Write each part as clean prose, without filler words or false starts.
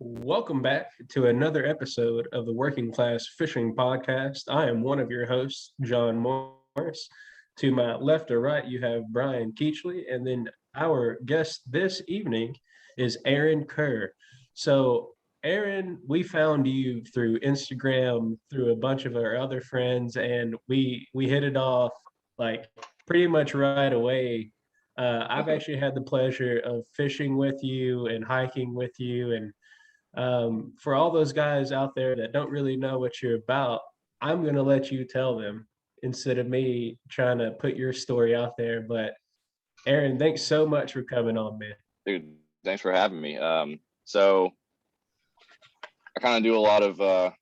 Welcome back to another episode of the Working Class Fishing Podcast. I am one of your hosts, John Morris. To my left or right, you have Brian Keachley, and then our guest this evening is Arran Kerr. So, Arran, we found you through Instagram, through a bunch of our other friends, and we hit it off like pretty much right away. I've actually had the pleasure of fishing with you and hiking with you, and for all those guys out there that don't really know what you're about, I'm going to let you tell them instead of me trying to put your story out there. But Arran, thanks so much for coming on, man. Dude, thanks for having me. So I kind of do a lot of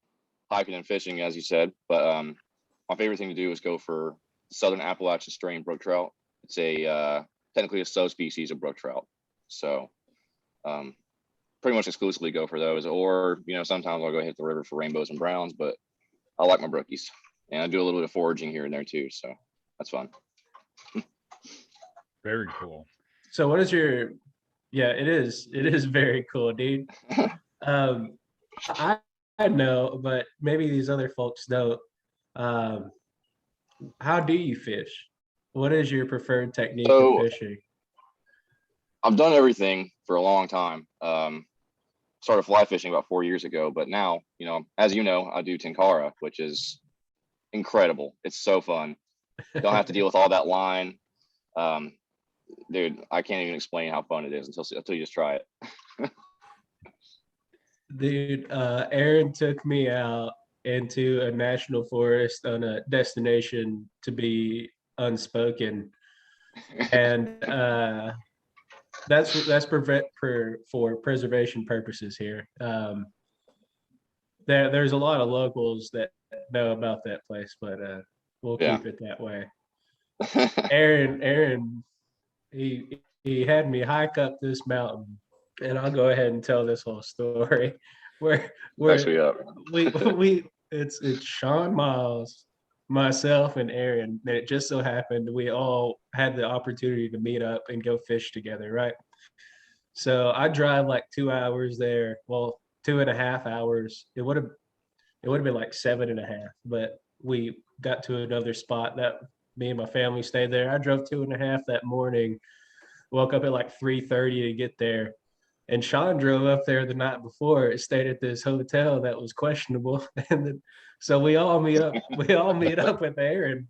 hiking and fishing, as you said, but my favorite thing to do is go for Southern Appalachian strain brook trout. It's a technically a subspecies of brook trout. So pretty much exclusively go for those, or sometimes I'll go hit the river for rainbows and browns, but I like my brookies, and I do a little bit of foraging here and there too, so that's fun. Very cool. So what is your, yeah, it is very cool, dude. I know, but maybe these other folks don't. How do you fish? What is your preferred technique of fishing? I've done everything for a long time. Started fly fishing about 4 years ago, but now, as you know, I do Tenkara, which is incredible. It's so fun. Don't have to deal with all that line. Dude, I can't even explain how fun it is until you just try it. Dude, Arran took me out into a national forest on a destination to be unspoken, and that's for preservation purposes here. There's a lot of locals that know about that place, but we'll keep it that way. Arran, he had me hike up this mountain, and I'll go ahead and tell this whole story. It's Sean Miles, myself, and Arran, and it just so happened we all had the opportunity to meet up and go fish together, right? So I drive like 2 hours there. Well, 2.5 hours. It would have been like 7.5, but we got to another spot that me and my family stayed there. I drove 2.5 that morning, woke up at like 3:30 to get there. And Sean drove up there the night before, stayed at this hotel that was questionable. And then, so we all meet up with Arran,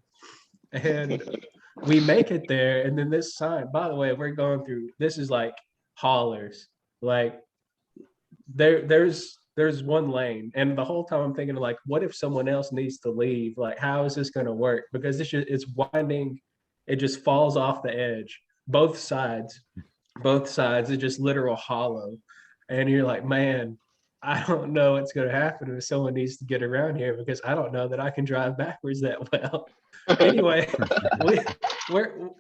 and we make it there. And then this sign, by the way, we're going through, this is like haulers. Like there's one lane. And the whole time I'm thinking like, what if someone else needs to leave? Like, how is this gonna work? Because it's winding, it just falls off the edge. Both sides, it's just literal hollow. And you're like, man, I don't know what's going to happen if someone needs to get around here, because I don't know that I can drive backwards that well. Anyway, we're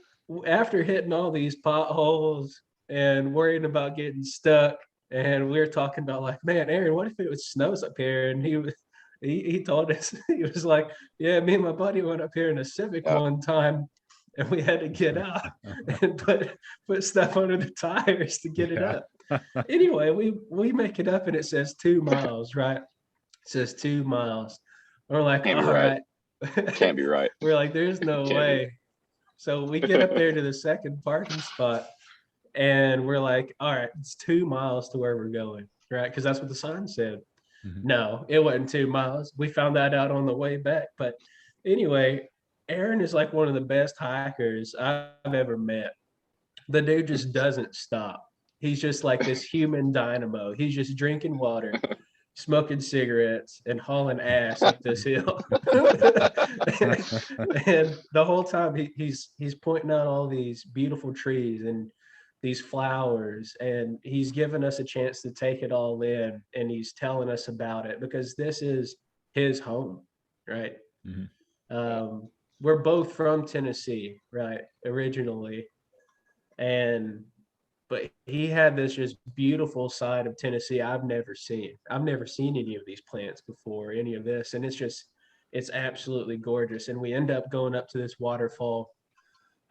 after hitting all these potholes and worrying about getting stuck, and we're talking about like, man, Arran, what if it was snows up here? And he told us, he was like, yeah, me and my buddy went up here in a Civic one time, and we had to get out and put stuff under the tires to get it up. Anyway, we make it up, and it says 2 miles, right? It says 2 miles. We're like, all right. Can't be right. We're like, there's no way. So we get up there to the second parking spot, and we're like, all right, it's 2 miles to where we're going, right? Because that's what the sign said. Mm-hmm. No, it wasn't 2 miles. We found that out on the way back. But anyway, Arran is like one of the best hikers I've ever met. The dude just doesn't stop. He's just like this human dynamo. He's just drinking water, smoking cigarettes, and hauling ass up this hill. And the whole time he's pointing out all these beautiful trees and these flowers, and he's giving us a chance to take it all in, and he's telling us about it because this is his home, right? Mm-hmm. We're both from Tennessee, right, originally, but he had this just beautiful side of Tennessee I've never seen. I've never seen any of these plants before, any of this, and it's absolutely gorgeous. And we end up going up to this waterfall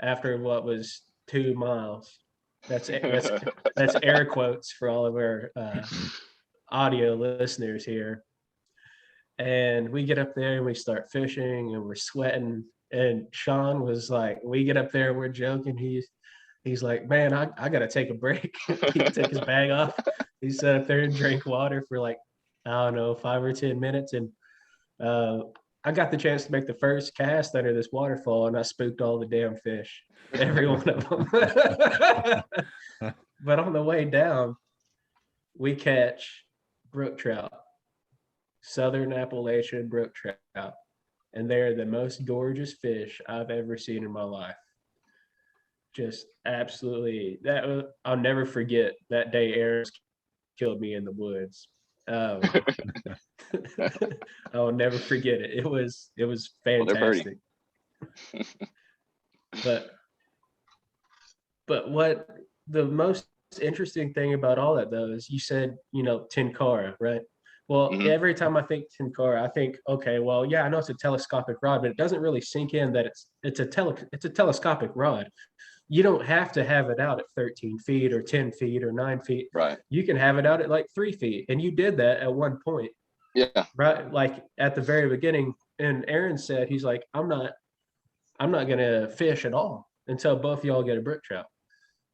after what was 2 miles. That's air quotes for all of audio listeners here. And we get up there and we start fishing and we're sweating. And Sean was like, we get up there and we're joking. He's like, man, I gotta take a break. He took his bag off. He sat up there and drank water for like, I don't know, 5 or 10 minutes. And uh, I got the chance to make the first cast under this waterfall, and I spooked all the damn fish, every one of them. But on the way down, we catch brook trout, Southern Appalachian brook trout, and they're the most gorgeous fish I've ever seen in my life. Just absolutely, I'll never forget that day Arrans killed me in the woods. Um, I'll never forget it. It was Well, they're pretty. fantastic. But what the most interesting thing about all that though is you said, Tenkara, right? Well, Mhm. every time I think Tenkara, I think, okay, well, yeah, I know it's a telescopic rod, but it doesn't really sink in that it's a telescopic rod. You don't have to have it out at 13 feet or 10 feet or 9 feet. Right. You can have it out at like 3 feet. And you did that at one point, Yeah. right? Like at the very beginning. And Arran said, he's like, I'm not gonna fish at all until both of y'all get a brook trout.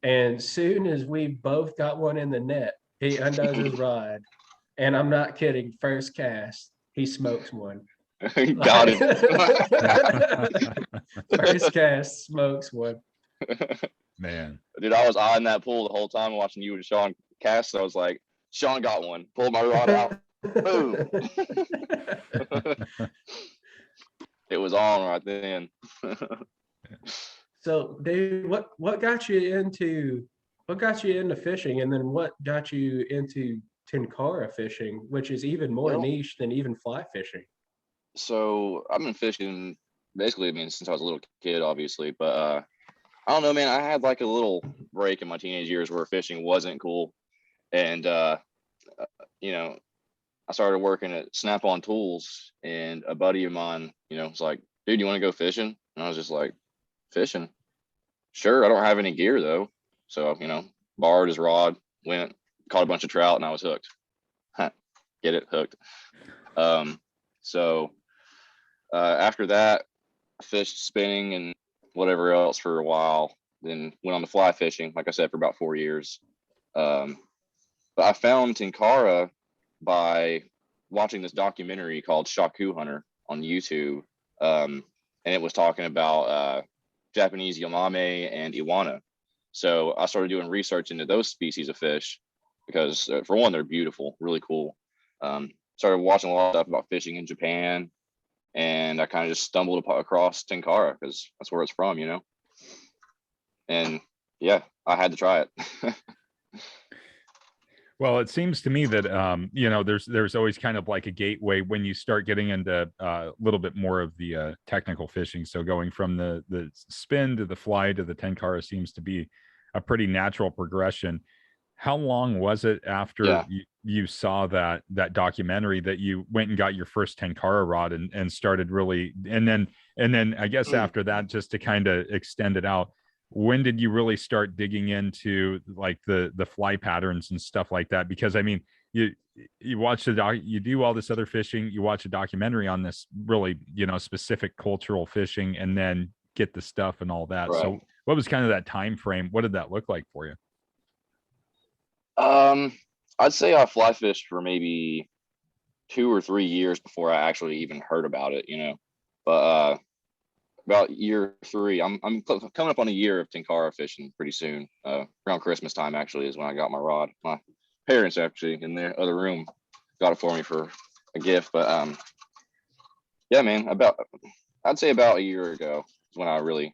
And soon as we both got one in the net, he undoes his rod. And I'm not kidding, first cast, he smokes one. Got it. First cast, smokes one. Man. Dude, I was eyeing that pool the whole time watching you and Sean cast. So I was like, Sean got one. Pulled my rod out. Boom. It was on right then. So, Dave, what got you into fishing, and then what got you into Tenkara fishing, which is even more niche than even fly fishing? So I've been fishing basically, since I was a little kid, obviously. But I don't know, man. I had like a little break in my teenage years where fishing wasn't cool. And, I started working at Snap-on Tools, and a buddy of mine, was like, dude, you want to go fishing? And I was just like, fishing? Sure. I don't have any gear though. So, borrowed his rod, went, caught a bunch of trout, and I was hooked. Get it? Hooked. So after that, I fished spinning and whatever else for a while, then went on to fly fishing, like I said, for about 4 years. But I found Tenkara by watching this documentary called Shaku Hunter on YouTube. And it was talking about Japanese yamame and iwana. So I started doing research into those species of fish because, for one, they're beautiful, really cool. Started watching a lot of stuff about fishing in Japan, and I kind of just stumbled across Tenkara because that's where it's from, And yeah, I had to try it. Well, it seems to me that there's always kind of like a gateway when you start getting into a little bit more of the technical fishing. So going from the spin to the fly to the Tenkara seems to be a pretty natural progression. How long was it after you saw that documentary that you went and got your first Tenkara rod and started really, and then I guess after that, just to kind of extend it out, when did you really start digging into like the fly patterns and stuff like that? Because you watch you do all this other fishing, you watch a documentary on this really, specific cultural fishing, and then get the stuff and all that. Right. So what was kind of that time frame? What did that look like for you? I'd say I fly fished for maybe 2 or 3 years before I actually even heard about it, but about year 3, I'm coming up on a year of Tenkara fishing pretty soon. Around Christmas time actually is when I got my rod. My parents actually in their other room got it for me for a gift. But yeah, man, I'd say about a year ago is when I really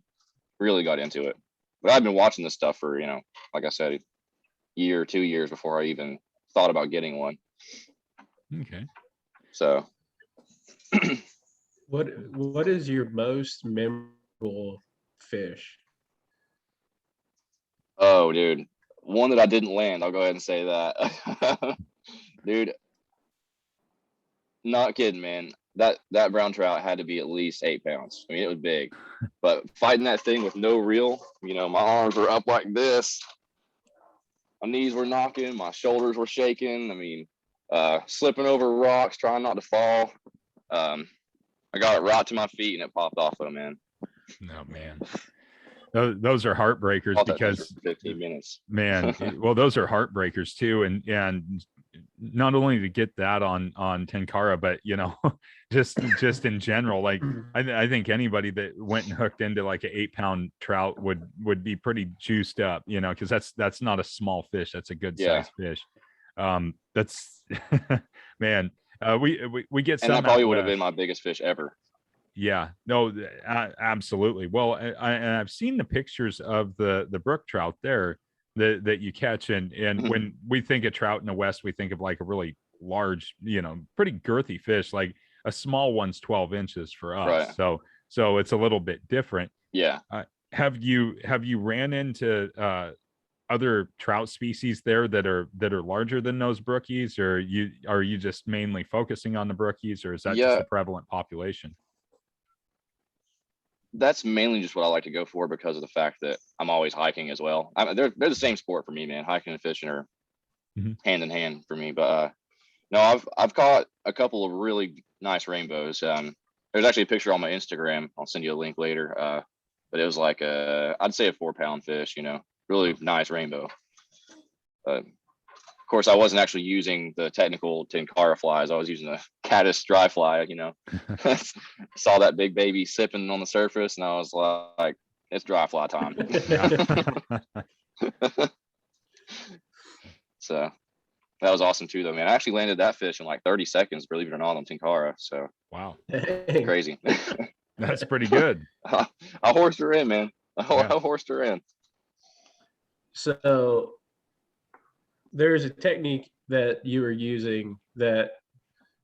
got into it. But I've been watching this stuff for, like I said, a year or 2 years before I even thought about getting one. Okay. So What is your most memorable fish? Oh, dude, one that I didn't land. I'll go ahead and say that. Dude, not kidding, man. That brown trout had to be at least 8 pounds. It was big. But fighting that thing with no reel, my arms were up like this. My knees were knocking. My shoulders were shaking. slipping over rocks, trying not to fall. I got it right to my feet and it popped off though, man. No, man. Those are heartbreakers Caught that thing because for 15 minutes. man, well, those are heartbreakers too. And not only to get that on Tenkara, but you know, just in general, like I think anybody that went and hooked into like an 8-pound trout would be pretty juiced up, you know, because that's not a small fish. That's a good Yeah. sized fish. That's man. We get And some that probably out would have west. been my biggest fish ever. Yeah, no, absolutely. Well, I've seen the pictures of the brook trout there that you catch, and when we think of trout in the West, we think of like a really large, you know, pretty girthy fish. Like a small one's 12 inches for us, Right. so it's a little bit different. Yeah. Have you ran into other trout species there that are larger than those brookies, or are you just mainly focusing on the brookies, or is that just Yeah. a prevalent population? That's mainly just what I like to go for because of the fact that I'm always hiking as well. I mean, they're the same sport for me, man. Hiking and fishing are hand in hand for me. But no, I've caught a couple of really nice rainbows. There's actually a picture on my Instagram. I'll send you a link later. But it was like I'd say a 4-pound fish. You know, really nice rainbow. Of course, I wasn't actually using the technical Tenkara flies. I was using a caddis dry fly, you know. Saw that big baby sipping on the surface, and I was like, it's dry fly time. So that was awesome too, though, man. I actually landed that fish in like 30 seconds, believe it or not, on Tenkara. So Wow, crazy. That's pretty good. I horsed her in, man. I horsed her in. So there's a technique that you were using that,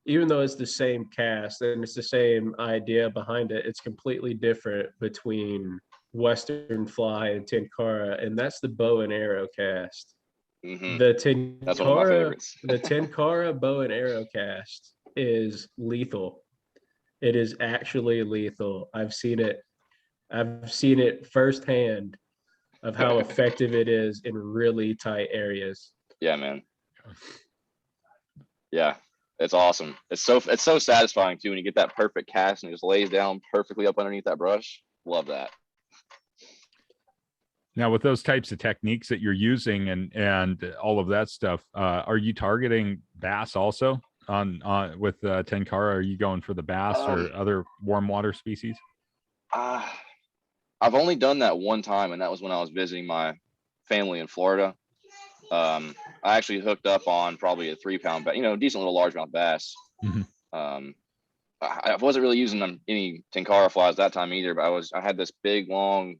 even though it's the same cast and it's the same idea behind it, it's completely different between Western fly and Tenkara, and that's the bow and arrow cast. Mm-hmm. That's one of my favorites. The Tenkara bow and arrow cast is lethal. It is actually lethal. I've seen it firsthand of how effective it is in really tight areas. Yeah, man. Yeah, it's awesome. It's so satisfying too when you get that perfect cast and it just lays down perfectly up underneath that brush. Love that. Now, with those types of techniques that you're using and all of that stuff, are you targeting bass also on with Tenkara? Are you going for the bass or other warm water species? I've only done that one time, and that was when I was visiting my family in Florida. I actually hooked up on probably a 3-pound, you know, decent little largemouth bass. Mm-hmm. I wasn't really using any Tenkara flies that time either, but I had this big, long,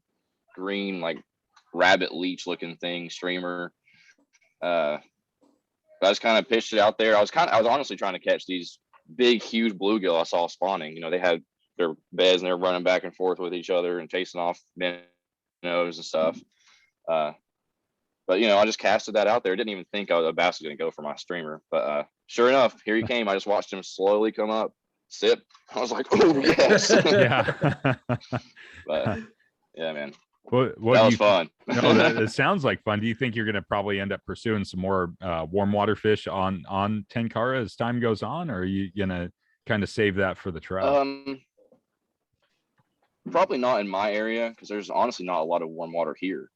green, like rabbit leech looking thing, streamer. I just kind of pitched it out there. I was honestly trying to catch these big, huge bluegill I saw spawning. You know, they had their beds and they're running back and forth with each other and chasing off minnows and stuff. But you know, I just casted that out there. Didn't even think a bass was going to go for my streamer. But sure enough, here he came. I just watched him slowly come up, sip. I was like, oh yes. Yeah. But yeah, man. What that was fun. No, that sounds like fun. Do you think you're going to probably end up pursuing some more warm water fish on Tenkara as time goes on, or are you going to kind of save that for the trout? Probably not in my area because there's honestly not a lot of warm water here.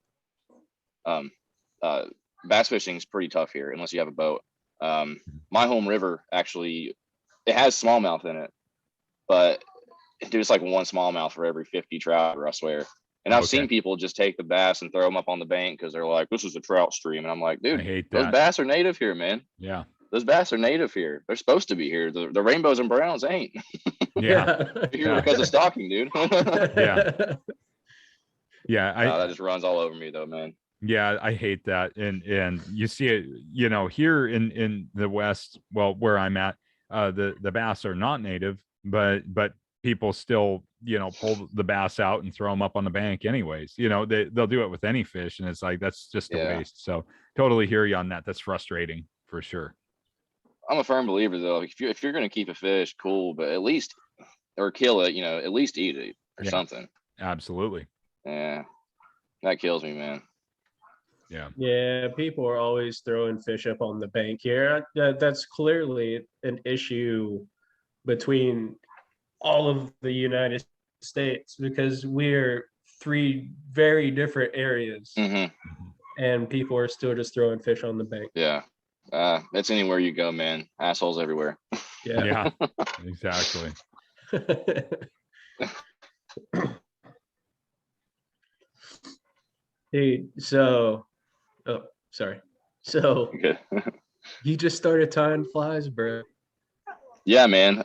Bass fishing is pretty tough here unless you have a boat. My home river actually, it has smallmouth in it, but there's like one smallmouth for every 50 trout, I swear. And I've seen people just take the bass and throw them up on the bank because they're like, this is a trout stream. And I'm like, dude, I hate those that. bass are native here, man. Yeah. Those bass are native here. They're supposed to be here. The rainbows and browns ain't. Yeah. Here because of stocking, dude. Yeah. Yeah. That just runs all over me though, man. Yeah, I hate that. And you see it, you know, here in the West, well, where I'm at, the bass are not native, but people still, you know, pull the bass out and throw them up on the bank anyways. You know, they'll do it with any fish, and it's like that's just a waste. So totally hear you on that. That's frustrating for sure. I'm a firm believer though, if you're gonna keep a fish, cool, but at least, or kill it, you know, at least eat it or something. Absolutely. Yeah, that kills me, man. Yeah, people are always throwing fish up on the bank here. That's clearly an issue between all of the United States because we're three very different areas Hmm. and people are still just throwing fish on the bank. Yeah. It's anywhere you go, man. Assholes everywhere. Yeah, exactly. Hey, so, oh, sorry. So Good. you just started tying flies, bro. Yeah, man.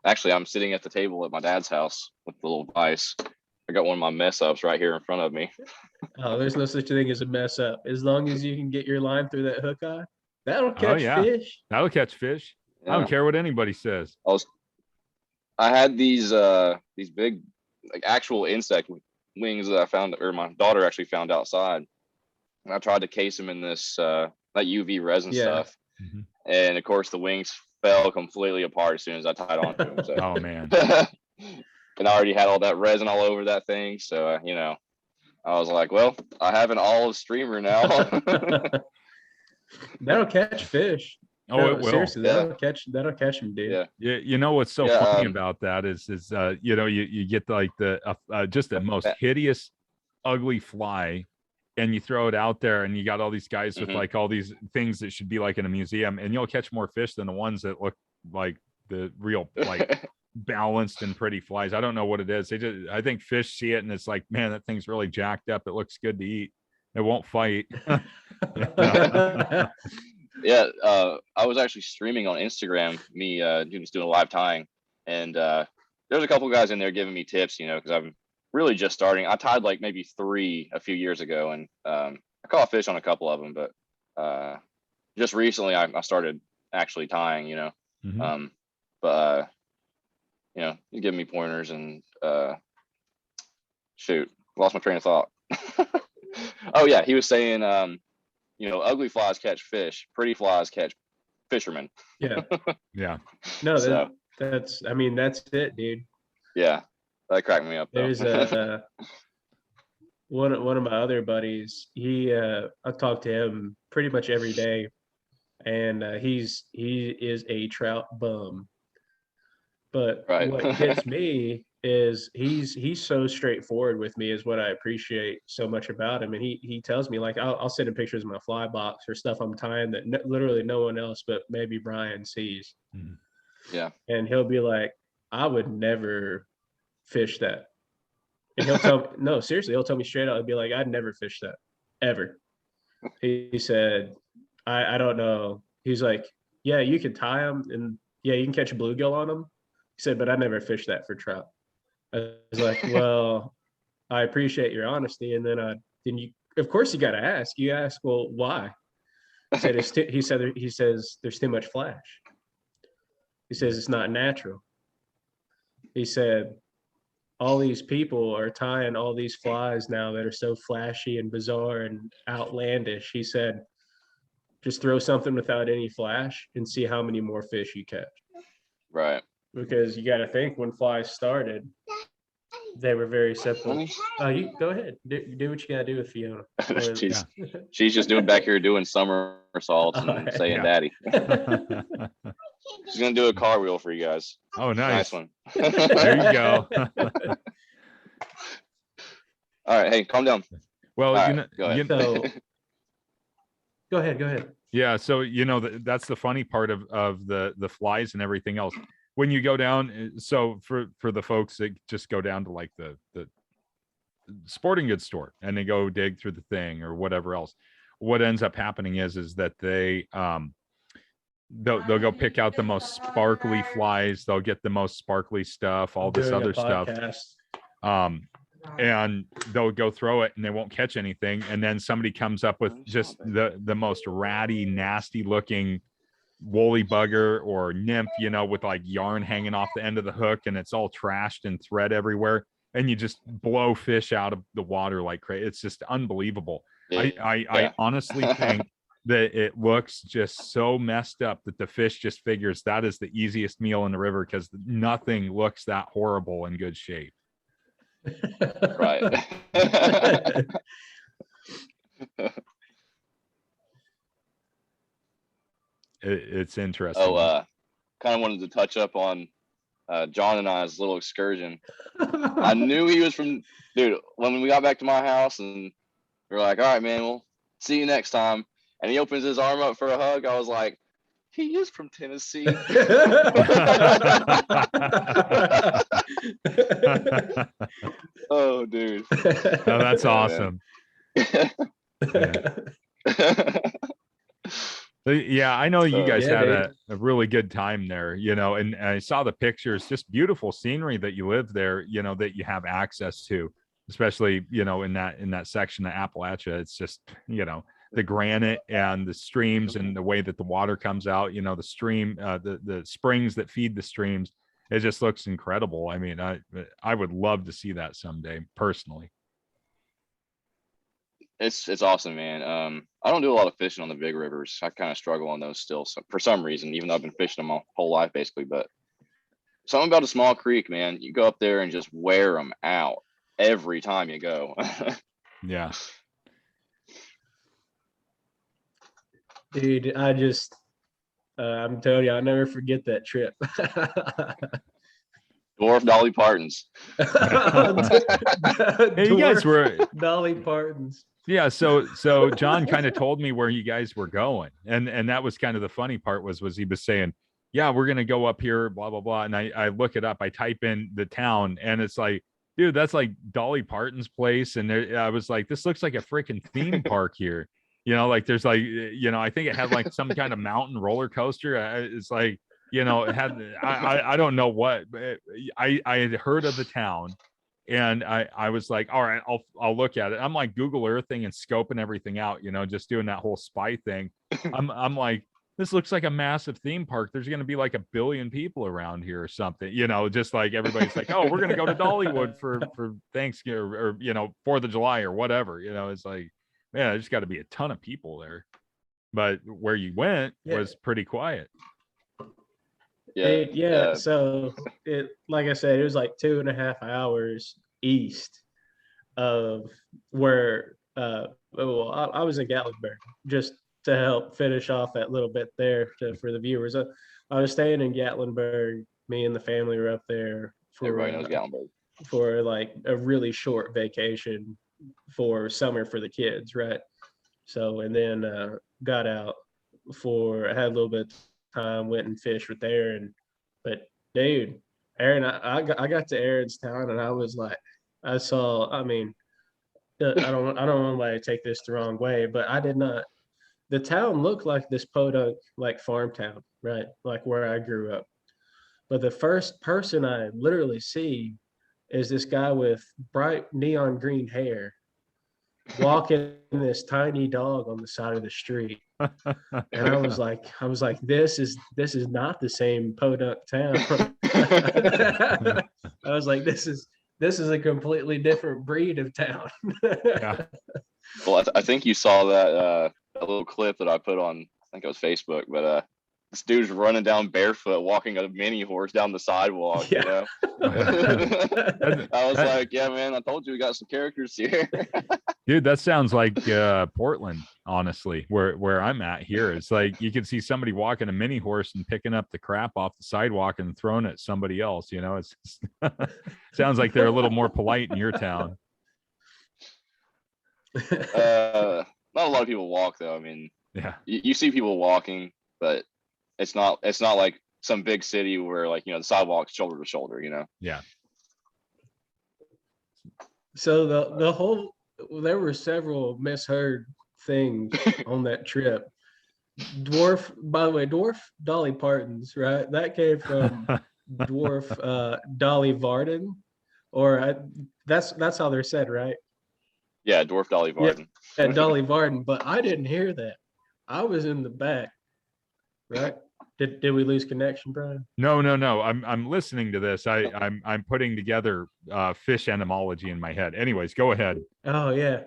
Actually, I'm sitting at the table at my dad's house with the little vise. I got one of my mess ups right here in front of me. Oh, there's no such thing as a mess up. As long as you can get your line through that hook eye, that'll Oh catch yeah, fish. that'll catch fish. I Yeah. don't care what anybody says. I had these big like actual insect wings that I found, or my daughter actually found outside. And I tried to case them in this that UV resin Yeah. stuff, Mhm. and of course the wings fell completely apart as soon as I tied onto them. So. Oh man. And I already had all that resin all over that thing, so you know, I was like, well, I have an olive streamer now. That'll catch fish. Oh, No, it will. seriously, Yeah. that'll catch them, dude. Yeah. You know what's so Yeah, funny about that is you know, you get like the just the most hideous ugly fly, and you throw it out there, and you got all these guys with Mhm. like all these things that should be like in a museum, and you'll catch more fish than the ones that look like the real like balanced and pretty flies. I don't know what it is. I think fish see it and it's like, man, that thing's really jacked up. It looks good to eat. It won't fight. Yeah, I was actually streaming on Instagram, me just doing a live tying, and there's a couple guys in there giving me tips, you know, because I'm really just starting. I tied like maybe 3 a few years ago, and I caught fish on a couple of them, but just recently I started actually tying, you know. Mhm. But you know, he's giving me pointers, and shoot, lost my train of thought. Oh yeah, he was saying, you know, ugly flies catch fish, pretty flies catch fishermen. Yeah. Yeah. No, So that's I mean, that's it, dude. yeah, that cracked me up though. There's a one of my other buddies. I talk to him pretty much every day, and he is a trout bum. But Right. what gets me is he's so straightforward with me is what I appreciate so much about him. And he tells me like I'll send him pictures of my fly box or stuff I'm tying that literally no one else but maybe Brian sees. Mhm. Yeah. And he'll be like, I would never fish that. And he'll tell me, no, seriously, he'll tell me straight out. He'll be like, I'd never fish that ever. He said, I don't know. He's like, yeah, you can tie them and yeah, you can catch a bluegill on them. He said, but I never fished that for trout. I was like, well, I appreciate your honesty. And then you, of course, you got to ask. You ask, well, why? He said, he says there's too much flash. He says it's not natural. He said all these people are tying all these flies now that are so flashy and bizarre and outlandish. He said, just throw something without any flash and see how many more fish you catch. Right. Because you got to think when flies started, they were very simple. You go ahead, do what you got to do with Fiona. She's just doing back here doing somersaults and saying Yeah. daddy. She's gonna do a car wheel for you guys. Oh, nice. Nice one. There you go. All right, hey, calm down. Well, All you right, know, go ahead. Go ahead. Yeah, so you know that's the funny part of the flies and everything else. When you go down, so for the folks that just go down to like the sporting goods store and they go dig through the thing or whatever else, what ends up happening is that they'll go pick out the most sparkly flies, they'll get the most sparkly stuff, all this other stuff. And they'll go throw it and they won't catch anything, and then somebody comes up with just the most ratty, nasty looking woolly bugger or nymph, you know, with like yarn hanging off the end of the hook, and it's all trashed and thread everywhere, and you just blow fish out of the water like crazy. It's just unbelievable. Yeah. I honestly think that it looks just so messed up that the fish just figures that is the easiest meal in the river because nothing looks that horrible in good shape. Right. It's interesting. Oh, kind of wanted to touch up on John and I's little excursion. I knew he was from, dude, when we got back to my house and we were like, all right, man, we'll see you next time. And he opens his arm up for a hug. I was like, he is from Tennessee. Oh, dude. Oh, that's awesome. Yeah, I know you guys had a really good time there, you know, and I saw the pictures, just beautiful scenery that you live there, you know, that you have access to, especially, you know, in that section of Appalachia. It's just, you know, the granite and the streams and the way that the water comes out, you know, the stream, the springs that feed the streams. It just looks incredible. I mean, I would love to see that someday personally. It's awesome, man. I don't do a lot of fishing on the big rivers. I kind of struggle on those still, so for some reason, even though I've been fishing them my whole life basically. But something about a small creek, man, you go up there and just wear them out every time you go. Yeah. Dude, I'm telling you, I'll never forget that trip. Dwarf Dolly Partons. Hey, you guys were Dolly Partons. Yeah, so John kind of told me where you guys were going, and that was kind of the funny part was he was saying, yeah, we're gonna go up here, blah blah blah, and I look it up, I type in the town, and it's like, dude, that's like Dolly Parton's place, and I was like, this looks like a freaking theme park here, you know, like there's like, you know, I think it had like some kind of mountain roller coaster. It's like, you know, it had I don't know what, I had heard of the town. And I was like, all right, I'll look at it. I'm like Google Earthing and scoping everything out, you know, just doing that whole spy thing. I'm like, this looks like a massive theme park. There's going to be like 1 billion people around here or something, you know, just like everybody's like, oh, we're going to go to Dollywood for Thanksgiving or, you know, 4th of July or whatever, you know. It's like, man, there's got to be a ton of people there. But where you went was pretty quiet. Yeah. So it, like I said, it was like 2.5 hours east of where I was in Gatlinburg, just to help finish off that little bit there for the viewers. I was staying in Gatlinburg. Me and the family were up there for Everybody knows Gatlinburg. For like a really short vacation for summer for the kids, right? So and then got out I had a little bit of time, went and fished with there, but dude, Arran, I got to Arran's town and I was like, I mean, I don't want anybody to take this the wrong way, but I did not. The town looked like this podunk like farm town, right? Like where I grew up. But the first person I literally see is this guy with bright neon green hair walking this tiny dog on the side of the street. And I was like, this is not the same podunk town. I was like, this is a completely different breed of town. Yeah. Well, I think you saw that a little clip that I put on, I think it was Facebook, but this dude's running down barefoot, walking a mini horse down the sidewalk. Yeah. You know, I was like, yeah, man, I told you we got some characters here. Dude, that sounds like Portland, honestly, where I'm at here. It's like you can see somebody walking a mini horse and picking up the crap off the sidewalk and throwing it at somebody else. You know, it's sounds like they're a little more polite in your town. Not a lot of people walk though. I mean, yeah, you see people walking, but it's not like some big city where, like, you know, the sidewalk's shoulder to shoulder, you know. Yeah. So there were several misheard things on that trip. By the way, Dwarf Dolly Partons, right? That came from Dwarf Dolly Varden, that's how they're said, right? Yeah, Dwarf Dolly Varden. Yeah, Dolly Varden, but I didn't hear that. I was in the back, right? Did we lose connection, Brian? No. I'm listening to this. I'm putting together fish etymology in my head. Anyways, go ahead. Oh yeah.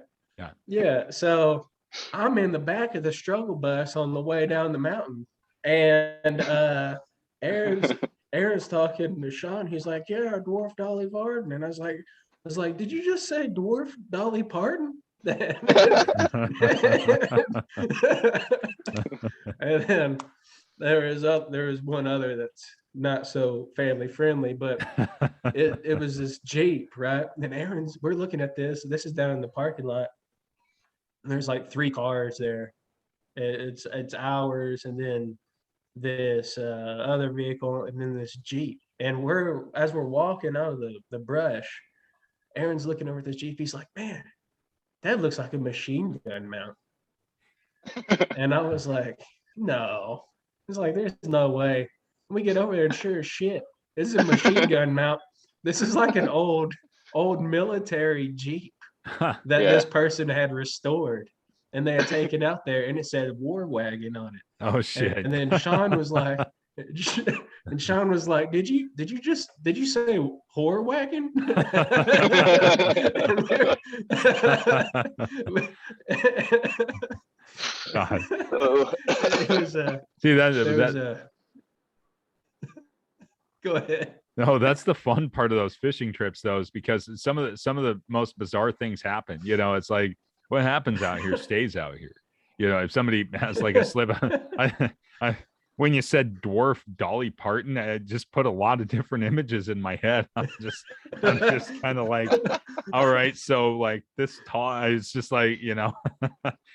Yeah. So I'm in the back of the struggle bus on the way down the mountain, and Aaron's talking to Sean. He's like, "Yeah, Dwarf Dolly Varden," and I was like, "Did you just say Dwarf Dolly Parton?" And There is one other that's not so family friendly, but it was this Jeep, right? And we're looking at this. This is down in the parking lot. And there's like 3 cars there. It's ours, and then this other vehicle, and then this Jeep. And as we're walking out of the brush, Aaron's looking over at this Jeep. He's like, "Man, that looks like a machine gun mount." And I was like, "No." It's like, "There's no way." We get over there, and sure as shit, this is a machine gun mount. This is like an old military Jeep that this person had restored, and they had taken out there, and it said "War Wagon" on it. Oh shit! And then Sean was like, "Did you say whore wagon?" God. It was See go ahead. No, that's the fun part of those fishing trips, though, is because some of the most bizarre things happen. You know, it's like what happens out here stays out here. You know, if somebody has like a slip, when you said dwarf Dolly Parton, I just put a lot of different images in my head. I'm just kind of like, all right, so like this tall, it's just like, you know,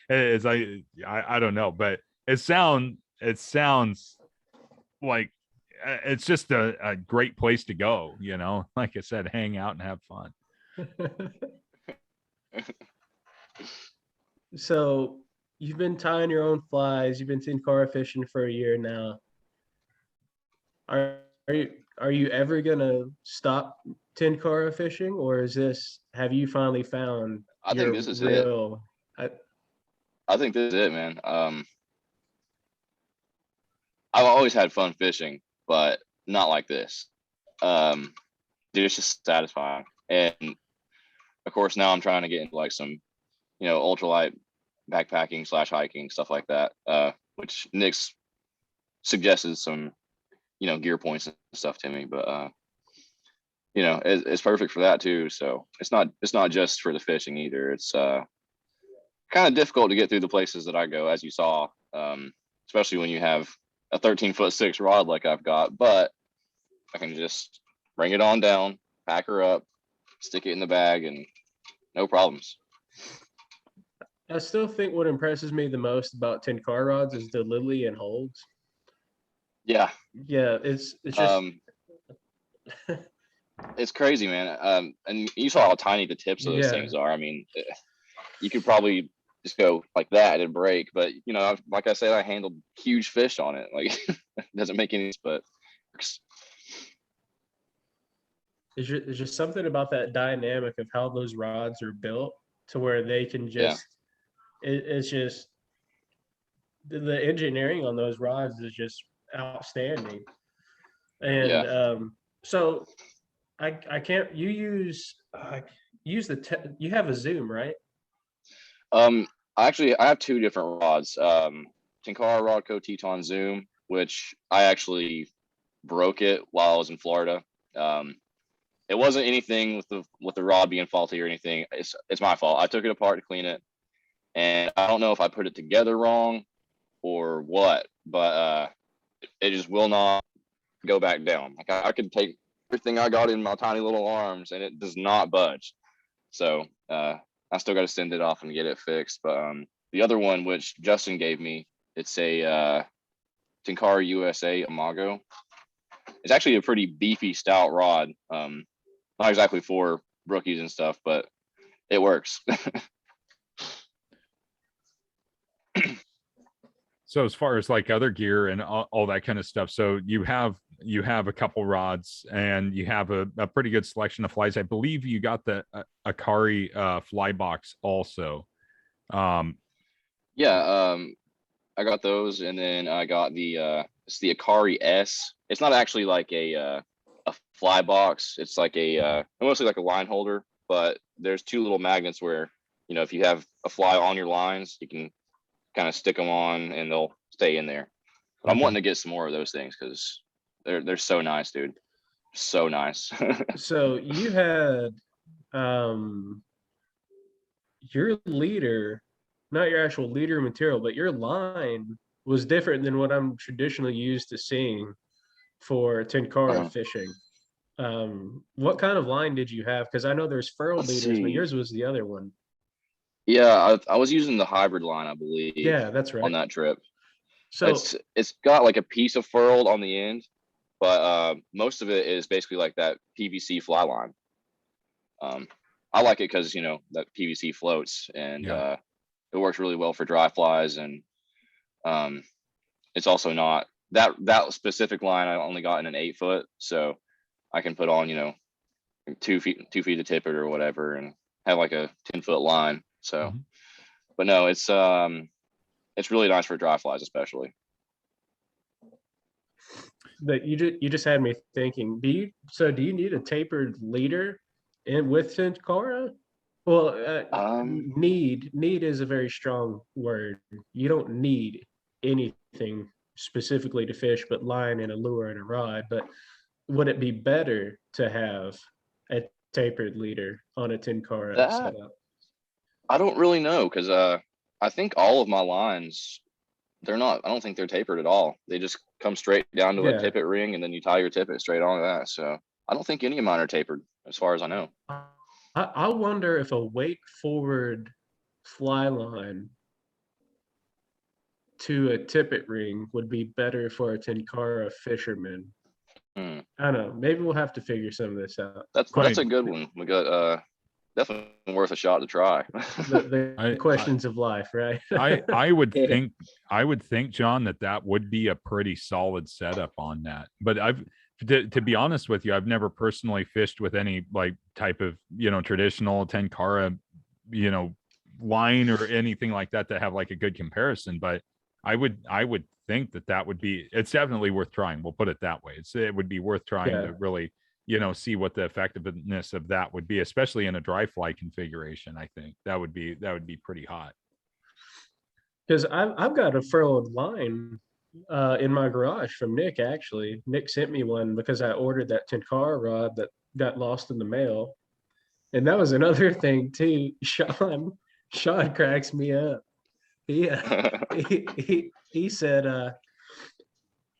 it's like I don't know, but it sounds like it's just a great place to go, you know, like I said, hang out and have fun. So you've been tying your own flies. You've been Tenkara fishing for a year now. Are you ever gonna stop Tenkara fishing, or have you finally found? I think this is it. I think this is it, man. I've always had fun fishing, but not like this. Dude, it's just satisfying. And of course, now I'm trying to get into like some, ultralight backpacking / hiking, stuff like that, which Nick's suggested some, gear points and stuff to me, but it's perfect for that too. So it's not just for the fishing either. It's kind of difficult to get through the places that I go, as you saw, especially when you have a 13'6" rod like I've got, but I can just bring it on down, pack her up, stick it in the bag, and no problems. I still think what impresses me the most about Tenkara rods is the lily and holds. Yeah. Yeah, it's just it's crazy, man. And you saw how tiny the tips of those things are. I mean, you could probably just go like that and break, but like I said, I handled huge fish on it. Like it doesn't make any sense, but there's just something about that dynamic of how those rods are built to where they can just it's just the engineering on those rods is just outstanding. And so I can't you use you have a Zoom, right? Actually, I have 2 different rods. Tenkara Rodco Teton Zoom, which I actually broke it while I was in Florida. It wasn't anything with the rod being faulty or anything. It's my fault. I took it apart to clean it, and I don't know if I put it together wrong or what, but it just will not go back down. Like I could take everything I got in my tiny little arms, and it does not budge. So I still got to send it off and get it fixed. But the other one, which Justin gave me, it's a Tenkara USA Imago. It's actually a pretty beefy, stout rod. Not exactly for rookies and stuff, but it works. So as far as like other gear and all that kind of stuff, so you have a couple rods and you have a pretty good selection of flies. I believe you got the Akari fly box also. I got those, and then I got it's the Akari S. It's not actually like a fly box. It's like mostly like a line holder, but there's 2 little magnets where if you have a fly on your lines, you can kind of stick them on and they'll stay in there. But I'm wanting to get some more of those things because they're so nice, dude. So nice. So you had your leader, not your actual leader material, but your line was different than what I'm traditionally used to seeing for Tenkara Uh-huh. fishing. What kind of line did you have? Because I know there's furled Let's leaders, but see. yours was the other one. Yeah, I was using the hybrid line, I believe, Yeah, that's on right. that trip. So It's got like a piece of furled on the end, but most of it is basically like that PVC fly line. I like it because that PVC floats, and Yeah. it works really well for dry flies, and um, it's also not that specific line. I only got in an 8 foot, so I can put on 2 feet of tippet or whatever, and have like a 10 foot line. So, Mhm. but no, it's really nice for dry flies, especially. that you just had me thinking. Do you need a tapered leader in with Tenkara? Well, need is a very strong word. You don't need anything specifically to fish, but line and a lure and a rod. But would it be better to have a tapered leader on a Tenkara That setup? I don't really know, because I think all of my lines, they're not. I don't think they're tapered at all. They just come straight down to a Yeah. tippet ring, and then you tie your tippet straight on that. So I don't think any of mine are tapered, as far as I know. I wonder if a weight forward fly line to a tippet ring would be better for a Tenkara fisherman. Hmm. I don't know. Maybe we'll have to figure some of this out. That's Quite. a good one. We got definitely worth a shot to try. The I questions of life, right? I would think, John, that would be a pretty solid setup on that. But to be honest with you, I've never personally fished with any like type of traditional Tenkara line or anything like that to have like a good comparison. But I would think that would be, it's definitely worth trying. We'll put it that way. It would be worth trying Yeah, to really see what the effectiveness of that would be, especially in a dry fly configuration. I think that would be pretty hot. because I've got a furled line in my garage from Nick. Actually, Nick sent me one because I ordered that Tenkara rod that got lost in the mail, and that was another thing too. Sean cracks me up. He he said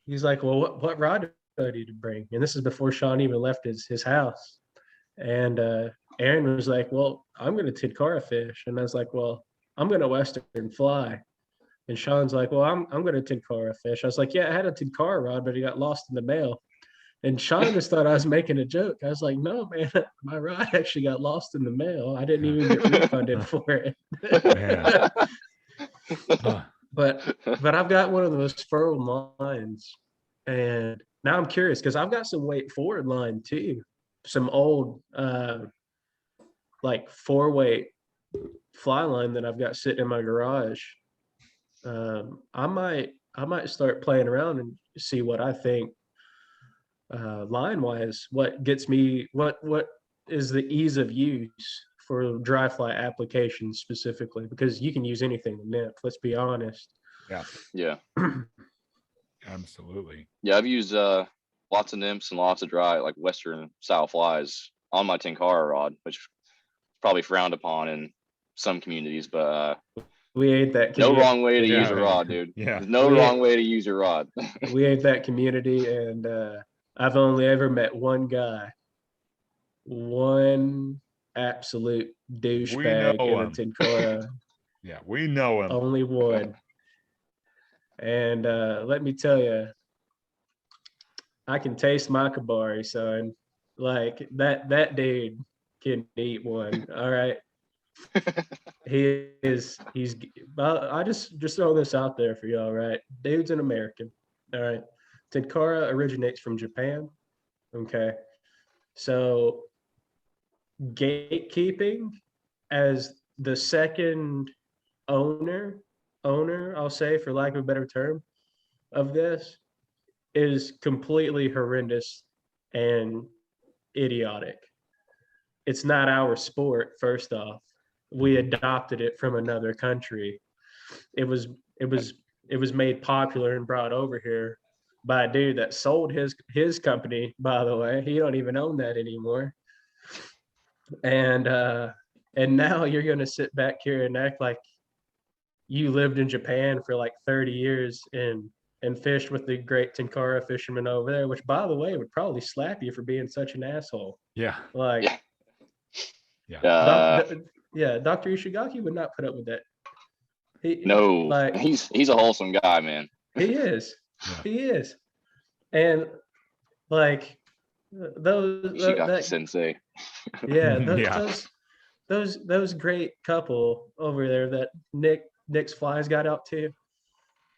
he's like, well, what rod do I need to bring? And this is before Sean even left his house. And Aaron was like, well, I'm going to Tenkara fish. And I was like, well, I'm going to Western fly. And Sean's like, well, I'm going to Tenkara fish. I was like, yeah, I had a Tenkara rod, but it got lost in the mail. And Sean just thought I was making a joke. I was like, no, man, my rod actually got lost in the mail. I didn't even get refunded for it. Man. but I've got one of those furled lines, and now I'm curious because I've got some weight forward line too, some old like 4-weight fly line that I've got sitting in my garage. I might start playing around and see what I think line wise. What is the ease of use for dry fly applications specifically, because you can use anything with nymph. Let's be honest. Yeah, Yeah. absolutely. Yeah, I've used lots of nymphs and lots of dry, like Western style flies on my Tenkara rod, which is probably frowned upon in some communities, but We ain't that no community. wrong way to use a Yeah. rod, dude. Yeah. There's no We wrong ain't, way to use your rod. we ain't that community, and I've only ever met one absolute We know douchebag in a him. Tenkara, Yeah, we know him. only one. And let me tell you, I can taste my kabari, son. Like that dude can eat one. All right. He's I just throw this out there for y'all, right? Dude's an American. All right. Tenkara originates from Japan. Okay. So gatekeeping as the second owner, I'll say, for lack of a better term, of this is completely horrendous and idiotic. It's not our sport, first off. We adopted it from another country. It was it was it was made popular and brought over here by a dude that sold his company, by the way. He don't even own that anymore. And now you're gonna sit back here and act like you lived in Japan for like 30 years and fished with the great Tenkara fisherman over there, which by the way would probably slap you for being such an asshole. Yeah. Like, Yeah. Yeah. yeah, Dr. Ishigaki would not put up with that. No, Like he's a wholesome guy, man. he is, Yeah. he is, and like those Ishigaki that sensei. yeah Yeah. those great couple over there that Nick's flies got out to.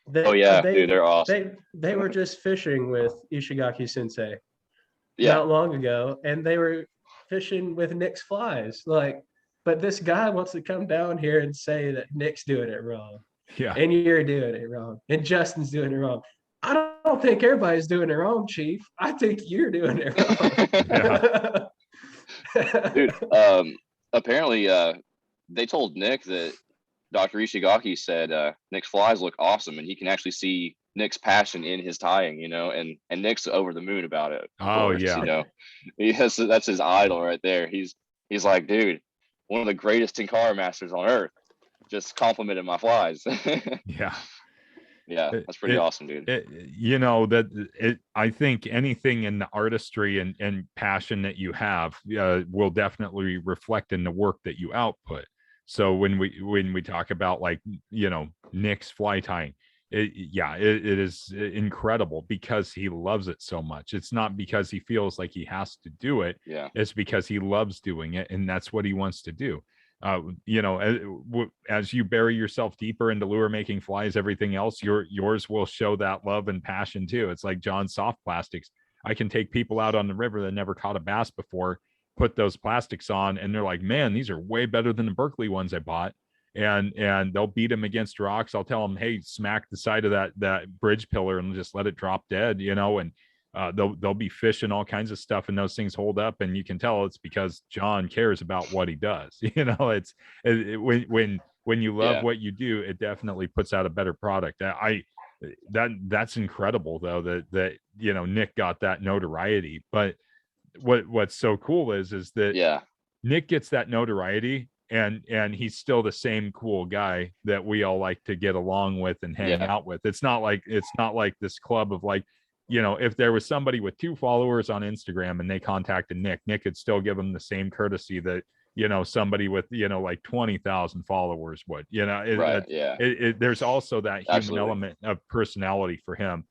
Oh They yeah, dude, they they're awesome. they were just fishing with Ishigaki Sensei Yeah, not long ago, and they were fishing with Nick's flies. Like, but this guy wants to come down here and say that Nick's doing it wrong, Yeah. and you're doing it wrong, and Justin's doing it wrong. I don't think everybody's doing it wrong, Chief. I think you're doing it wrong. dude. Apparently, they told Nick that Dr. Ishigaki said Nick's flies look awesome, and he can actually see Nick's passion in his tying, you know, and Nick's over the moon about it. Of Oh, course, yeah. you know, that's his idol right there. He's like, dude, one of the greatest Tenkara masters on earth. Just complimented my flies. Yeah. Yeah, that's pretty awesome, dude. You know, that I think anything in the artistry and passion that you have will definitely reflect in the work that you output. So when we talk about, like, you know, Nick's fly tying, it is incredible because he loves it so much. It's not because he feels like he has to do it. Yeah, It's because he loves doing it, and that's what he wants to do. You know, as you bury yourself deeper into lure making, flies, everything else, yours will show that love and passion too. It's like John's soft plastics. I can take people out on the river that never caught a bass before, put those plastics on, and they're like, man, these are way better than the Berkeley ones I bought. And they'll beat them against rocks. I'll tell them, hey, smack the side of that bridge pillar and just let it drop dead, you know, and they'll be fishing all kinds of stuff, and those things hold up, and you can tell it's because John cares about what he does. You know, when you love what you do, it definitely puts out a better product. That's incredible though, that you know, Nick got that notoriety. But what's so cool is that Nick gets that notoriety, and he's still the same cool guy that we all like to get along with and hang out with. It's not like this club of, like, you know, if there was somebody with 2 followers on Instagram and they contacted Nick could still give them the same courtesy that, you know, somebody with, you know, like 20,000 followers would, you know. There's also that human element of personality for him.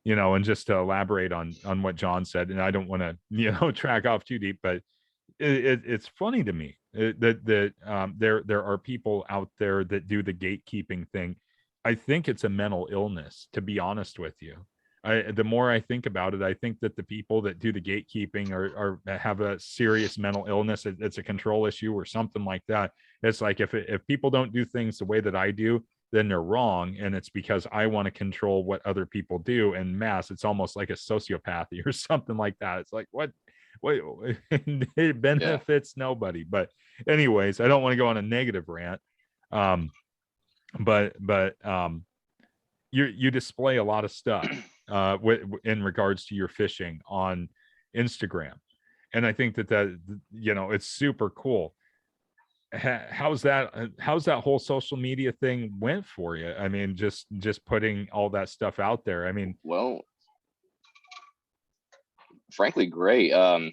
You know, and just to elaborate on what John said, and I don't want to, you know, track off too deep, but it's funny to me that there are people out there that do the gatekeeping thing. I think it's a mental illness, to be honest with you. The more I think about it, I think that the people that do the gatekeeping are have a serious mental illness. It's a control issue or something like that. It's like, if people don't do things the way that I do, then they're wrong, and it's because I want to control what other people do en masse. It's almost like a sociopathy or something like that. It's like, what it benefits nobody. But anyways, I don't want to go on a negative rant. But you display a lot of stuff in regards to your fishing on Instagram, and I think that you know, it's super cool. How's that whole social media thing went for you? I mean, just putting all that stuff out there. I mean, well, frankly, great. Kind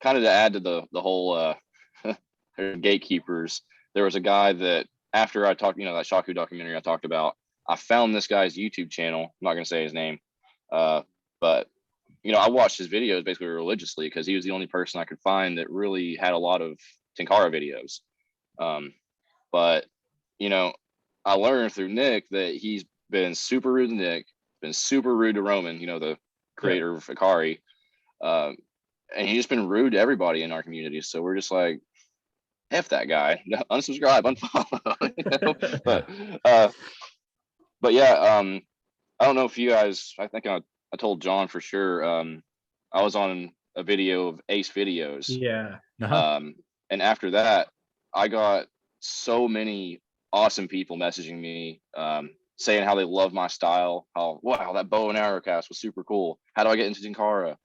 of to add to the whole gatekeepers, there was a guy that, after I talked, you know, that Shaku documentary I talked about, I found this guy's YouTube channel. I'm not going to say his name, but, you know, I watched his videos basically religiously because he was the only person I could find that really had a lot of Tenkara videos. But, you know, I learned through Nick that he's been super rude to Nick, been super rude to Roman, you know, the creator of Akari. And he's just been rude to everybody in our community. So we're just like, F that guy, unsubscribe, unfollow. You know? But yeah, I don't know if you guys, I think I told John for sure. I was on a video of Ace Videos. Yeah. And after that, I got so many awesome people messaging me, saying how they love my style. How, wow, that bow and arrow cast was super cool. How do I get into Tenkara?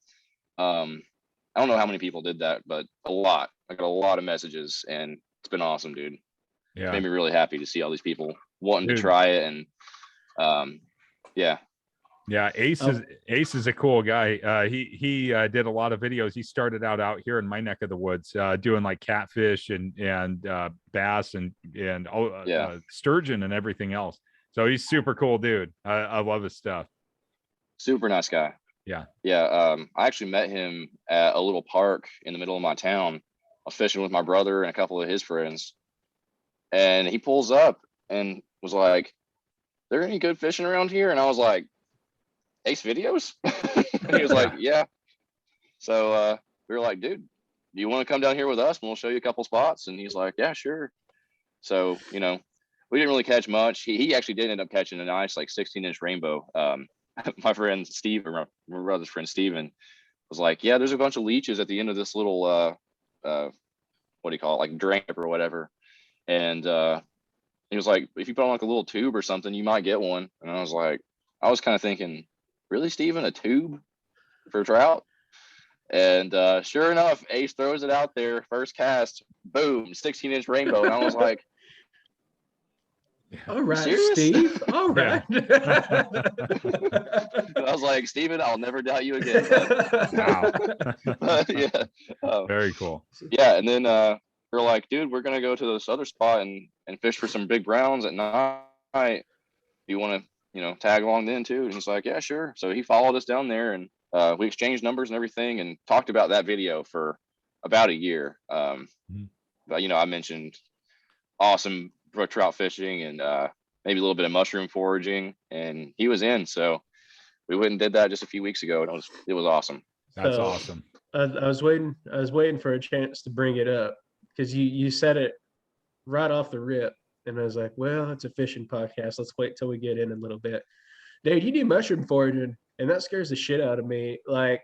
I don't know how many people did that, but a lot. I got a lot of messages, and it's been awesome, dude. Yeah. Made me really happy to see all these people wanting Dude. to try it. And yeah. Yeah, Ace is a cool guy. He did a lot of videos. He started out here in my neck of the woods, doing like catfish and bass and sturgeon and everything else. So he's super cool dude. I love his stuff. Super nice guy. Yeah. Yeah. I actually met him at a little park in the middle of my town. I was fishing with my brother and a couple of his friends, and he pulls up and was like, "There any good fishing around here?" And I was like, "Ace videos?" And he was like, "Yeah." So we were like, "Dude, do you want to come down here with us and we'll show you a couple spots?" And he's like, "Yeah, sure." So, we didn't really catch much. He actually did end up catching a nice like 16-inch rainbow. My friend Steve, or my brother's friend Steven, was like, "Yeah, there's a bunch of leeches at the end of this little what do you call it, like drain or whatever." And he was like, "If you put on like a little tube or something, you might get one." And I was kind of thinking, really, Steven, a tube for trout? And sure enough, Ace throws it out there, first cast, boom, 16-inch rainbow. And I was like, all right, serious? Steve. All right. I was like, "Steven, I'll never doubt you again." Wow. Yeah. Very cool. Yeah. And then we're like, "Dude, we're going to go to this other spot and fish for some big browns at night. Do you want to, tag along then too?" And he's like, "Yeah, sure." So he followed us down there, and we exchanged numbers and everything and talked about that video for about a year. But, I mentioned awesome brook trout fishing and maybe a little bit of mushroom foraging, and he was in. So we went and did that just a few weeks ago, and it was awesome. That's awesome. I was waiting for a chance to bring it up because you said it right off the rip, and I was like, well, it's a fishing podcast. Let's wait till we get in a little bit. Dude, you do mushroom foraging, and that scares the shit out of me. Like,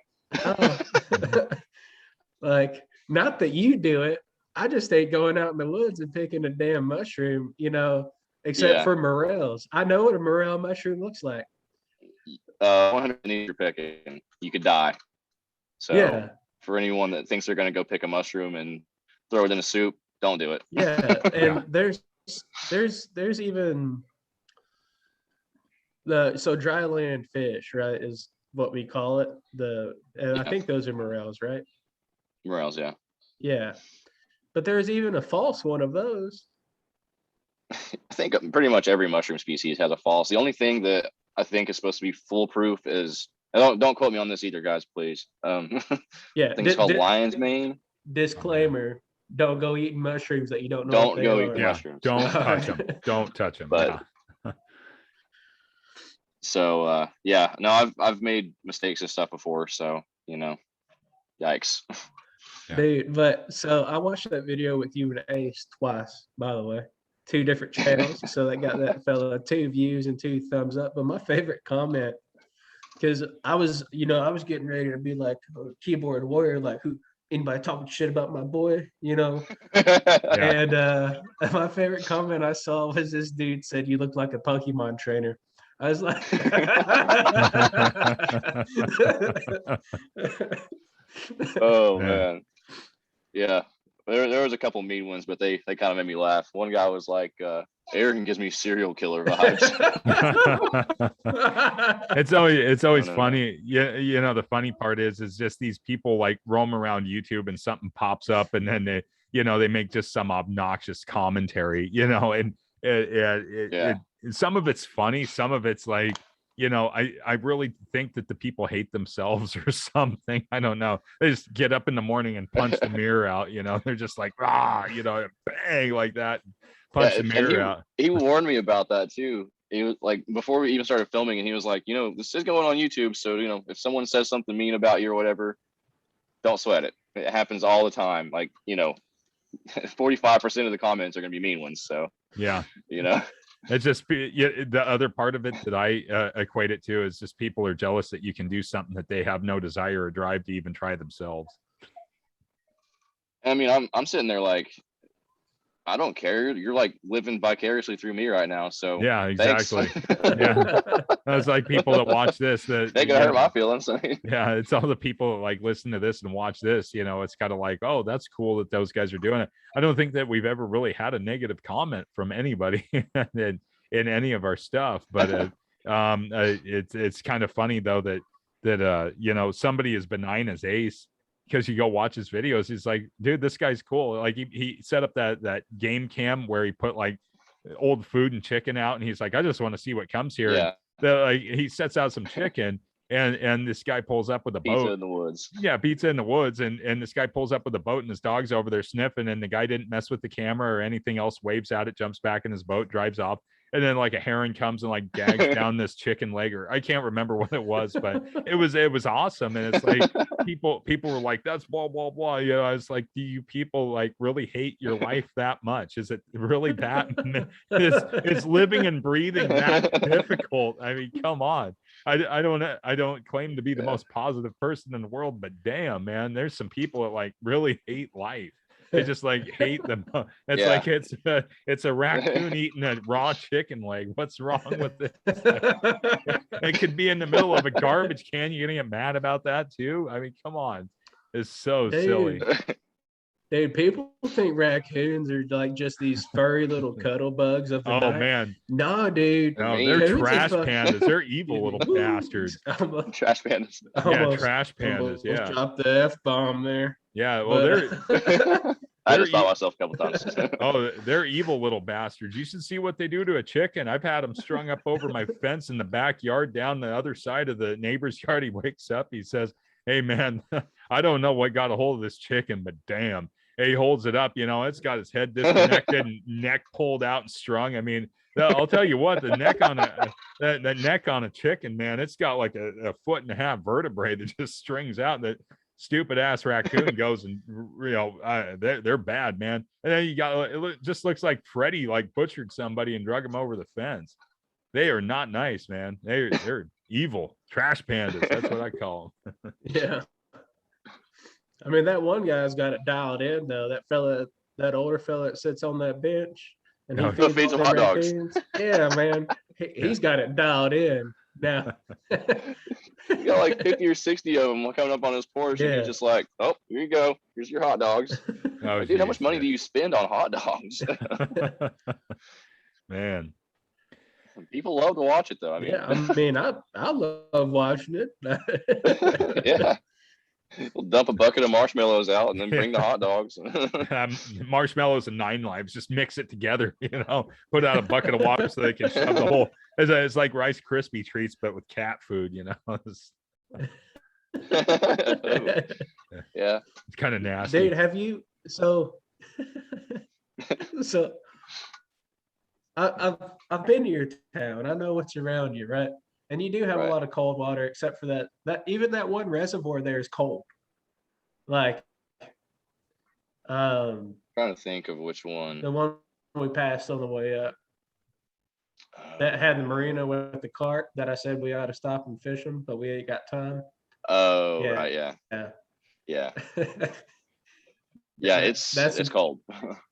like, not that you do it. I just ain't going out in the woods and picking a damn mushroom, except for morels. I know what a morel mushroom looks like. 100 you're picking, you could die. So for anyone that thinks they're going to go pick a mushroom and throw it in a soup, don't do it. Yeah, and there's even so dry land fish, right, is what we call it. I think those are morels, right? Morels, yeah. Yeah. But there's even a false one of those. I think pretty much every mushroom species has a false. The only thing that I think is supposed to be foolproof is, don't quote me on this either, guys, please. Yeah, I think it's called lion's mane. Disclaimer: don't go eating mushrooms that you don't know. Don't go eat mushrooms. Don't touch them. Don't touch them. But so no, I've made mistakes and stuff before, so yikes. Yeah. Dude, but so I watched that video with you and Ace twice, by the way, 2 different channels. So that got that fella 2 views and 2 thumbs up. But my favorite comment, because I was getting ready to be like a keyboard warrior, like, who anybody talking shit about my boy, And my favorite comment I saw was this dude said, "You look like a Pokemon trainer." I was like, oh man. Yeah, there was a couple mean ones, but they kind of made me laugh. One guy was like, "Arran gives me serial killer vibes." It's always funny. Yeah, the funny part is just these people like roam around YouTube and something pops up, and then they make just some obnoxious commentary, and some of it's funny, some of it's like, I really think that the people hate themselves or something. I don't know. They just get up in the morning and punch the mirror out. They're just like, bang, like that, punch the mirror out. He warned me about that too. He was like, before we even started filming, and he was like, this is going on YouTube, so if someone says something mean about you or whatever, don't sweat it. It happens all the time. Like 45% of the comments are going to be mean ones. So yeah, It's just the other part of it that I equate it to is just people are jealous that you can do something that they have no desire or drive to even try themselves. I mean, I'm sitting there like, I don't care. You're like living vicariously through me right now. So Yeah, thanks. exactly. Yeah. That's like people that watch this that They gonna hurt my feelings. yeah, it's all the people that like listen to this and watch this, it's kind of like, oh, that's cool that those guys are doing it. I don't think that we've ever really had a negative comment from anybody in any of our stuff, but it's kind of funny though that somebody as benign as Ace, because you go watch his videos, he's like, dude, this guy's cool. Like he set up that game cam where he put like old food and chicken out, and he's like, I just want to see what comes here. Yeah. And like he sets out some chicken, and this guy pulls up with a Pizza boat in the woods. Yeah, pizza in the woods, and this guy pulls up with a boat, and his dog's over there sniffing, and the guy didn't mess with the camera or anything else, waves at it, jumps back in his boat, drives off, and then like a heron comes and like gags down this chicken leg, or I can't remember what it was, but it was awesome. And it's like people were like, that's blah blah blah. I was like, do you people like really hate your life that much? Is it really that is living and breathing that difficult? I mean, come on. I don't claim to be the most positive person in the world, but damn, man, there's some people that like really hate life. They just like hate them. It's like it's a raccoon eating a raw chicken leg. What's wrong with it? It could be in the middle of a garbage can. You're gonna get mad about that too? I mean, come on. It's so silly. Dude, people think raccoons are like just these furry little cuddle bugs of the night. Man. No, dude. No, they're trash pandas. They're evil little bastards. Trash pandas. Yeah, trash pandas. Yeah. Drop the F-bomb there. Yeah, well, I just saw myself a couple times. Oh, they're evil little bastards. You should see what they do to a chicken. I've had them strung up over my fence in the backyard down the other side of the neighbor's yard. He wakes up, he says, hey, man, I don't know what got a hold of this chicken, but damn. He holds it up, it's got his head disconnected and neck pulled out and strung. I mean, I'll tell you what, the neck on the neck on a chicken, man, it's got like a 1.5 foot vertebrae that just strings out. That stupid ass raccoon goes and they're bad, man. And then you got it just looks like Freddy like butchered somebody and drug him over the fence. They are not nice, man. They're evil trash pandas. That's what I call them. Yeah. I mean, that one guy's got it dialed in though. That older fella that sits on that bench and he feeds them hot dogs. Yeah, man, he's got it dialed in now. You got like 50 or 60 of them coming up on his porch, and you're just like, oh, here you go. Here's your hot dogs. Oh, like, dude, how much money do you spend on hot dogs? Man. People love to watch it though. I love watching it. Yeah. We'll dump a bucket of marshmallows out and then bring the hot dogs. Marshmallows and 9 Lives, just mix it together, put out a bucket of water so they can shove the whole, it's like Rice Krispie treats, but with cat food, Yeah. It's kind of nasty. Dude, have you, so I've been to your town. I know what's around you, right? And you do have a lot of cold water, except for that even that one reservoir there is cold. Like, trying to think of which one. The one we passed on the way up. That had the marina with the cart that I said we ought to stop and fish them, but we ain't got time. Oh, yeah. Right, yeah. Yeah. Yeah, it's cold.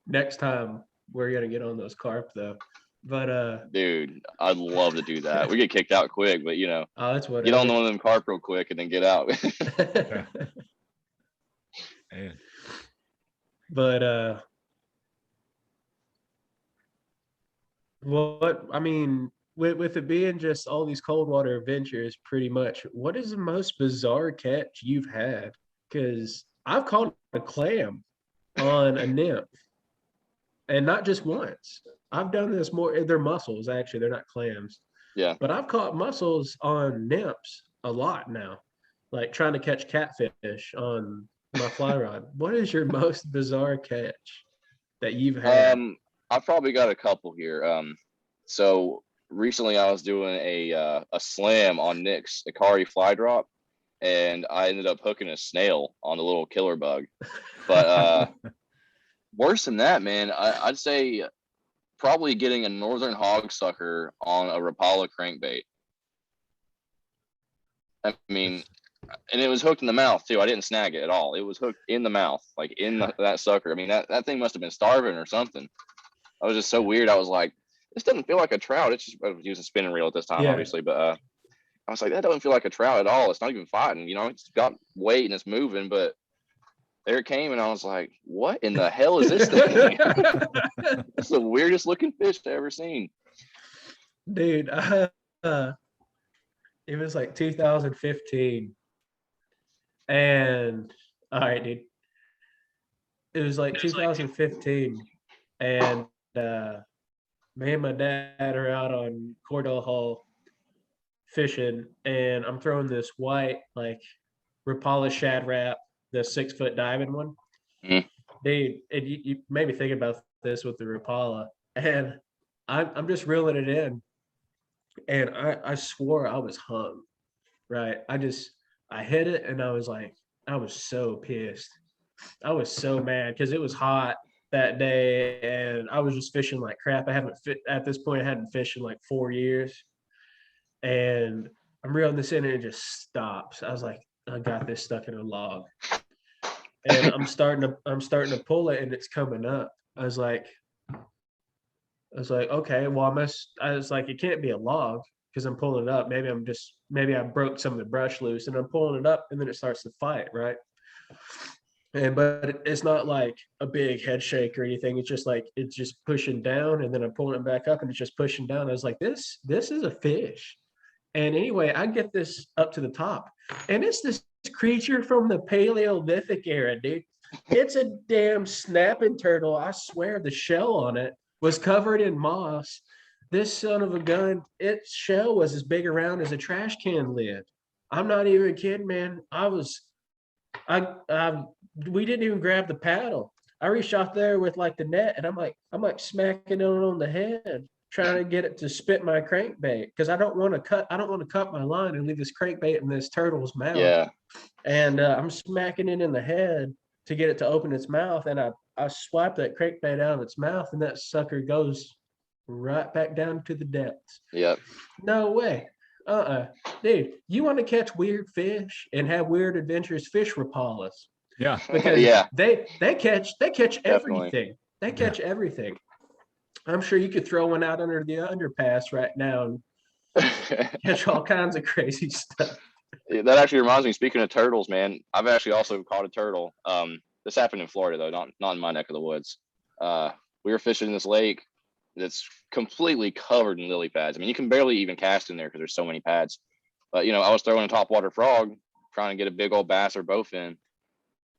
Next time we're gonna get on those carp though. But dude, I'd love to do that. We get kicked out quick, but that's what get on one of them carp real quick and then get out. Man. But what I mean with it being just all these cold water adventures, pretty much, what is the most bizarre catch you've had? Because I've caught a clam on a nymph, and not just once. I've done this more. They're mussels, actually. They're not clams. Yeah. But I've caught mussels on nymphs a lot now, like trying to catch catfish on my fly rod. What is your most bizarre catch that you've had? I've probably got a couple here. So recently I was doing a slam on Nick's Ikari fly drop, and I ended up hooking a snail on a little killer bug. But worse than that, man, I'd say probably getting a northern hogsucker on a Rapala crankbait. I mean, and it was hooked in the mouth too. I didn't snag it at all. It was hooked in the mouth, like that sucker. I mean, that thing must have been starving or something. I was just so weird. I was like, this doesn't feel like a trout. It's just, I was using a spinning reel at this time, obviously, but I was like, that doesn't feel like a trout at all. It's not even fighting, it's got weight and it's moving, but there it came, and I was like, what in the hell is this thing? It's the weirdest looking fish I've ever seen. Dude, it was like 2015. And all right, dude. It was like 2015. And me and my dad are out on Cordell Hall fishing, and I'm throwing this white, like, Rapala Shad Rap, the 6-foot diamond one. Mm. Dude, and you made me think about this with the Rapala, and I'm just reeling it in, and I swore I was hung, right? I hit it, and I was like, I was so pissed. I was so mad because it was hot that day, and I was just fishing like crap. At this point, I hadn't fished in like 4 years, and I'm reeling this in, and it just stops. I was like, I got this stuck in a log, and I'm starting to pull it, and it's coming up. I was like, okay, well, I was like, it can't be a log because I'm pulling it up. Maybe I broke some of the brush loose, and I'm pulling it up, and then it starts to fight, right? But it's not like a big head shake or anything. It's just pushing down, and then I'm pulling it back up, and it's just pushing down. I was like, this is a fish. And anyway, I get this up to the top, and it's this creature from the Paleolithic era, dude. It's a damn snapping turtle. I swear the shell on it was covered in moss. This son of a gun, its shell was as big around as a trash can lid. I'm not even kidding, man. We didn't even grab the paddle. I reached out there with like the net, and I'm like smacking it on the head, trying to get it to spit my crankbait because I don't want to cut my line and leave this crankbait in this turtle's mouth. Yeah. And I'm smacking it in the head to get it to open its mouth, and I swipe that crankbait out of its mouth, and that sucker goes right back down to the depths. Yep. No way. Dude, you want to catch weird fish and have weird adventures, fish Rapalas. Yeah. Because Yeah. they catch Definitely. everything. They catch everything. I'm sure you could throw one out under the underpass right now and catch all kinds of crazy stuff. That actually reminds me, speaking of turtles, man, I've actually also caught a turtle. This happened in Florida though, not in my neck of the woods. We were fishing in this lake that's completely covered in lily pads. I mean, you can barely even cast in there because there's so many pads. But I was throwing a topwater frog, trying to get a big old bass or bowfin,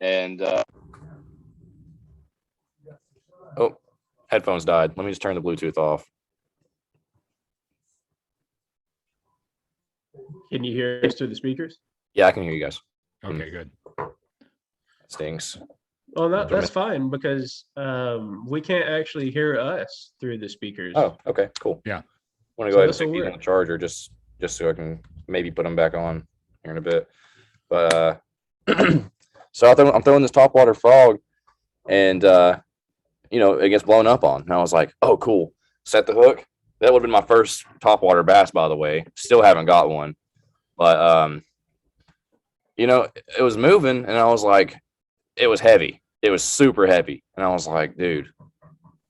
and oh, headphones died. Let me just turn the Bluetooth off. Can you hear us through the speakers? Yeah, I can hear you guys. Okay, good. That stinks. Well, that's fine because we can't actually hear us through the speakers. Oh, okay, cool. Yeah. I want to go ahead and stick these on the charger just so I can maybe put them back on here in a bit. But so I'm throwing this topwater frog, and it gets blown up on. And I was like, oh, cool. Set the hook. That would have been my first topwater bass, by the way. Still haven't got one. But it was moving, and I was like, it was heavy. It was super heavy. And I was like, dude,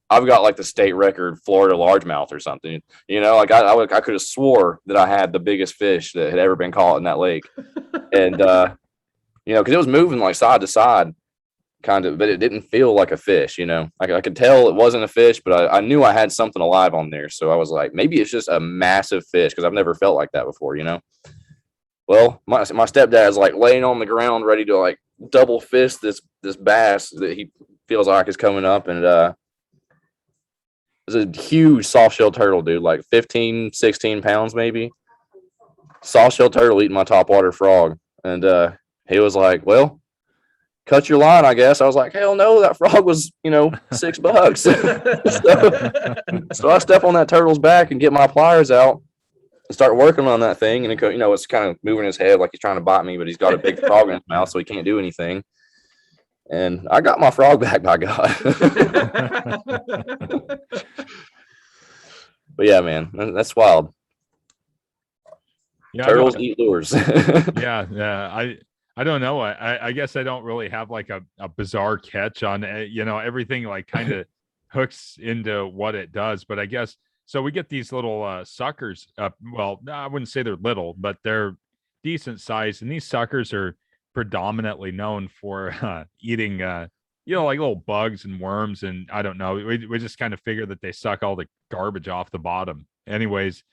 I've got like the state record Florida largemouth or something. I could have swore that I had the biggest fish that had ever been caught in that lake. And, because it was moving like side to side kind of, but it didn't feel like a fish, I could tell it wasn't a fish, but I knew I had something alive on there. So I was like, maybe it's just a massive fish because I've never felt like that before, Well, my stepdad's like laying on the ground ready to like double fist this bass that he feels like is coming up, and it's a huge soft-shell turtle, dude, like 15, 16 pounds maybe. Soft-shell turtle eating my topwater frog, and he was like, well, cut your line, I guess. I was like, hell no, that frog was, $6. So I step on that turtle's back and get my pliers out and start working on that thing. And it's kind of moving his head like he's trying to bite me, but he's got a big frog in his mouth, so he can't do anything. And I got my frog back, by God. But yeah, man, that's wild. Yeah, Turtles eat lures. yeah, I don't know. I guess I don't really have like a bizarre catch on everything like kind of hooks into what it does. But I guess so. We get these little suckers. Well, no, I wouldn't say they're little, but they're decent size, and these suckers are predominantly known for eating like little bugs and worms, and I don't know. We just kind of figure that they suck all the garbage off the bottom. Anyways,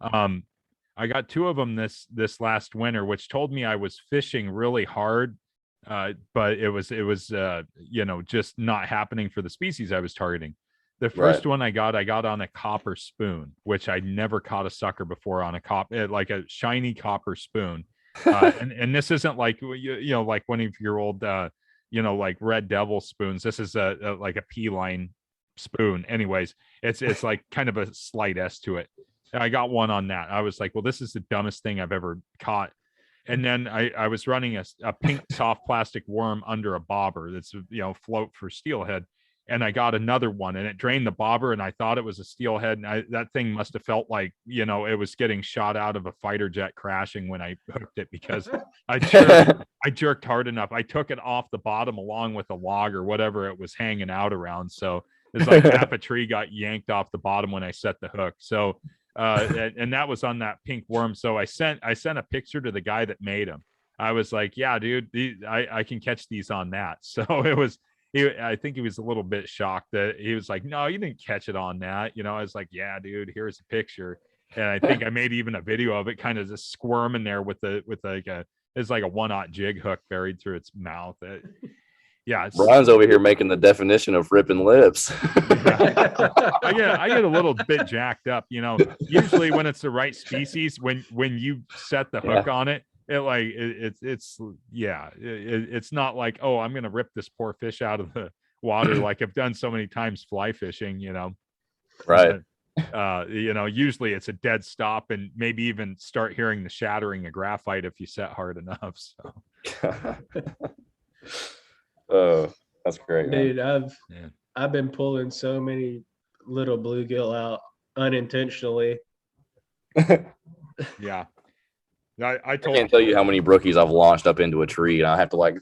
I got two of them this last winter, which told me I was fishing really hard, but it was just not happening for the species I was targeting. The first one I got on a copper spoon, which I never caught a sucker before on a like a shiny copper spoon. And this isn't like like one of your old like Red Devil spoons. This is like a P line spoon. Anyways, it's like kind of a slight S to it. I got one on that. I was like, well, this is the dumbest thing I've ever caught. And then I was running a pink soft plastic worm under a bobber that's float for steelhead, and I got another one, and it drained the bobber, and I thought it was a steelhead, and that thing must have felt like it was getting shot out of a fighter jet crashing when I hooked it, because I jerked hard enough. I took it off the bottom along with a log or whatever it was hanging out around. So it's like half a tree got yanked off the bottom when I set the hook. So and that was on that pink worm. So I sent a picture to the guy that made them. I was like, yeah, dude, I can catch these on that. So I think he was a little bit shocked that he was like, no, you didn't catch it on that. I was like, yeah, dude, here's a picture. And I think I made even a video of it kind of just squirming there with like a 1/0 jig hook buried through its mouth. Yeah, Brian's over here making the definition of ripping lips. I get a little bit jacked up, usually when it's the right species, when you set the hook on it, it's not like, oh, I'm gonna rip this poor fish out of the water like I've done so many times fly fishing, right. But, usually it's a dead stop, and maybe even start hearing the shattering of graphite if you set hard enough. So oh, that's great, dude. I've been pulling so many little bluegill out unintentionally. Yeah, I can't tell you how many brookies I've launched up into a tree, and I have to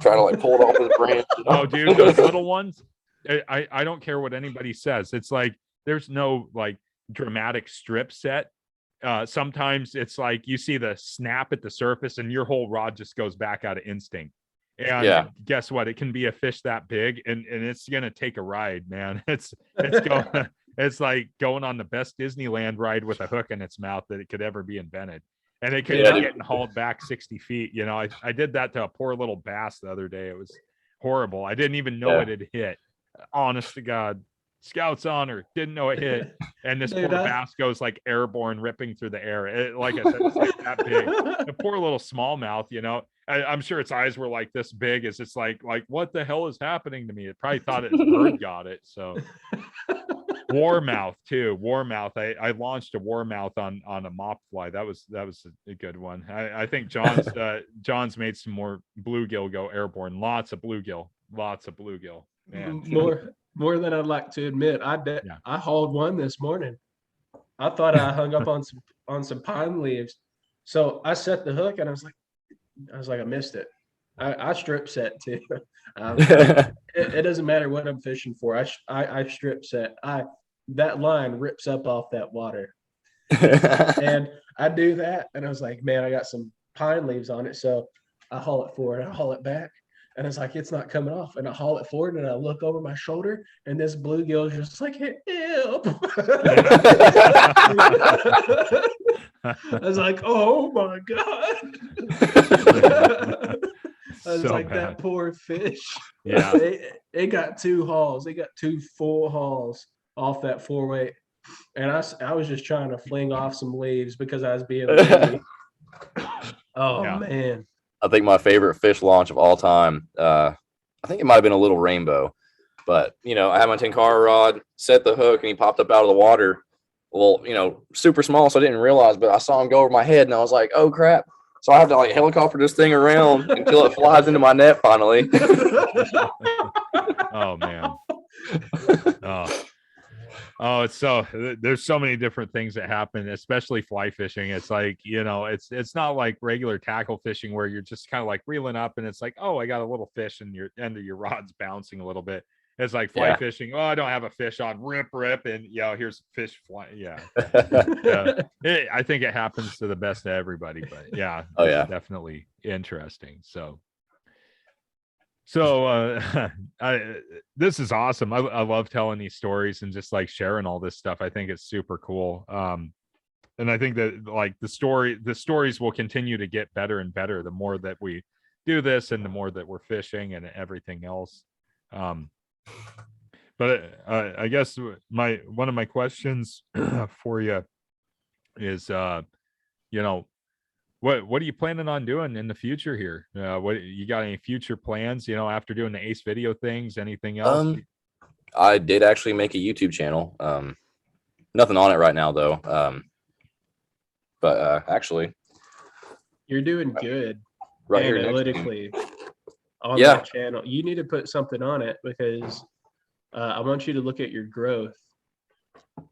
try to pull it off with a branch. Oh, dude, those little ones. I don't care what anybody says. It's like there's no dramatic strip set. Sometimes it's like you see the snap at the surface, and your whole rod just goes back out of instinct. And guess what? It can be a fish that big, and it's gonna take a ride, man. It's going. It's like going on the best Disneyland ride with a hook in its mouth that it could ever be invented, and it could be getting hauled back 60 feet. I did that to a poor little bass the other day. It was horrible. I didn't even know it had hit. Honest to God, Scouts honor, didn't know it hit, and this poor bass goes airborne, ripping through the air. Like I said, it's like that big. The poor little smallmouth, I'm sure its eyes were like this big. As it's like what the hell is happening to me? It probably thought its bird got it. So warmouth too. Warmouth. I launched a warmouth on a mop fly. That was a good one. I think John's made some more bluegill go airborne. Lots of bluegill. Man. More than I'd like to admit. I hauled one this morning. I thought I hung up on some pine leaves. So I set the hook, and I was like, I missed it. I strip set too. It doesn't matter what I'm fishing for. I strip set. That line rips up off that water, and I do that. And I was like, man, I got some pine leaves on it, so I haul it forward. I haul it back, and it's like it's not coming off. And I haul it forward, and I look over my shoulder, and this bluegill is just like, help. I was like, oh my God. I was like, bad. That poor fish. Yeah. It got 2 hauls. They got 2 full hauls off that 4-weight. And I was just trying to fling off some leaves because I was being lazy. Oh, man. I think my favorite fish launch of all time, I think it might have been a little rainbow. But, I had my Tenkara rod, set the hook, and he popped up out of the water. Well, super small, so I didn't realize, but I saw him go over my head, and I was like, oh, crap. So I have to helicopter this thing around until it flies into my net finally. Oh, man. Oh. Oh, there's so many different things that happen, especially fly fishing. It's like, it's not like regular tackle fishing where you're just kind of like reeling up and it's like, oh, I got a little fish and your end of your rod's bouncing a little bit. It's like fly Yeah. fishing. Oh, I don't have a fish on. Rip, and here's fish fly. Yeah. I think it happens to the best of everybody, but yeah, Oh, it's yeah. definitely interesting. So this is awesome. I love telling these stories and just like sharing all this stuff. I think it's super cool. And I think that like the stories will continue to get better and better the more that we do this and the more that we're fishing and everything else. But I guess one of my questions for you is, what are you planning on doing in the future here? What you got any future plans, after doing the Ace video things, anything else? I did actually make a YouTube channel. Nothing on it right now though. But actually You're doing good right here next to me. analytically on that channel. You need to put something on it because I want you to look at your growth.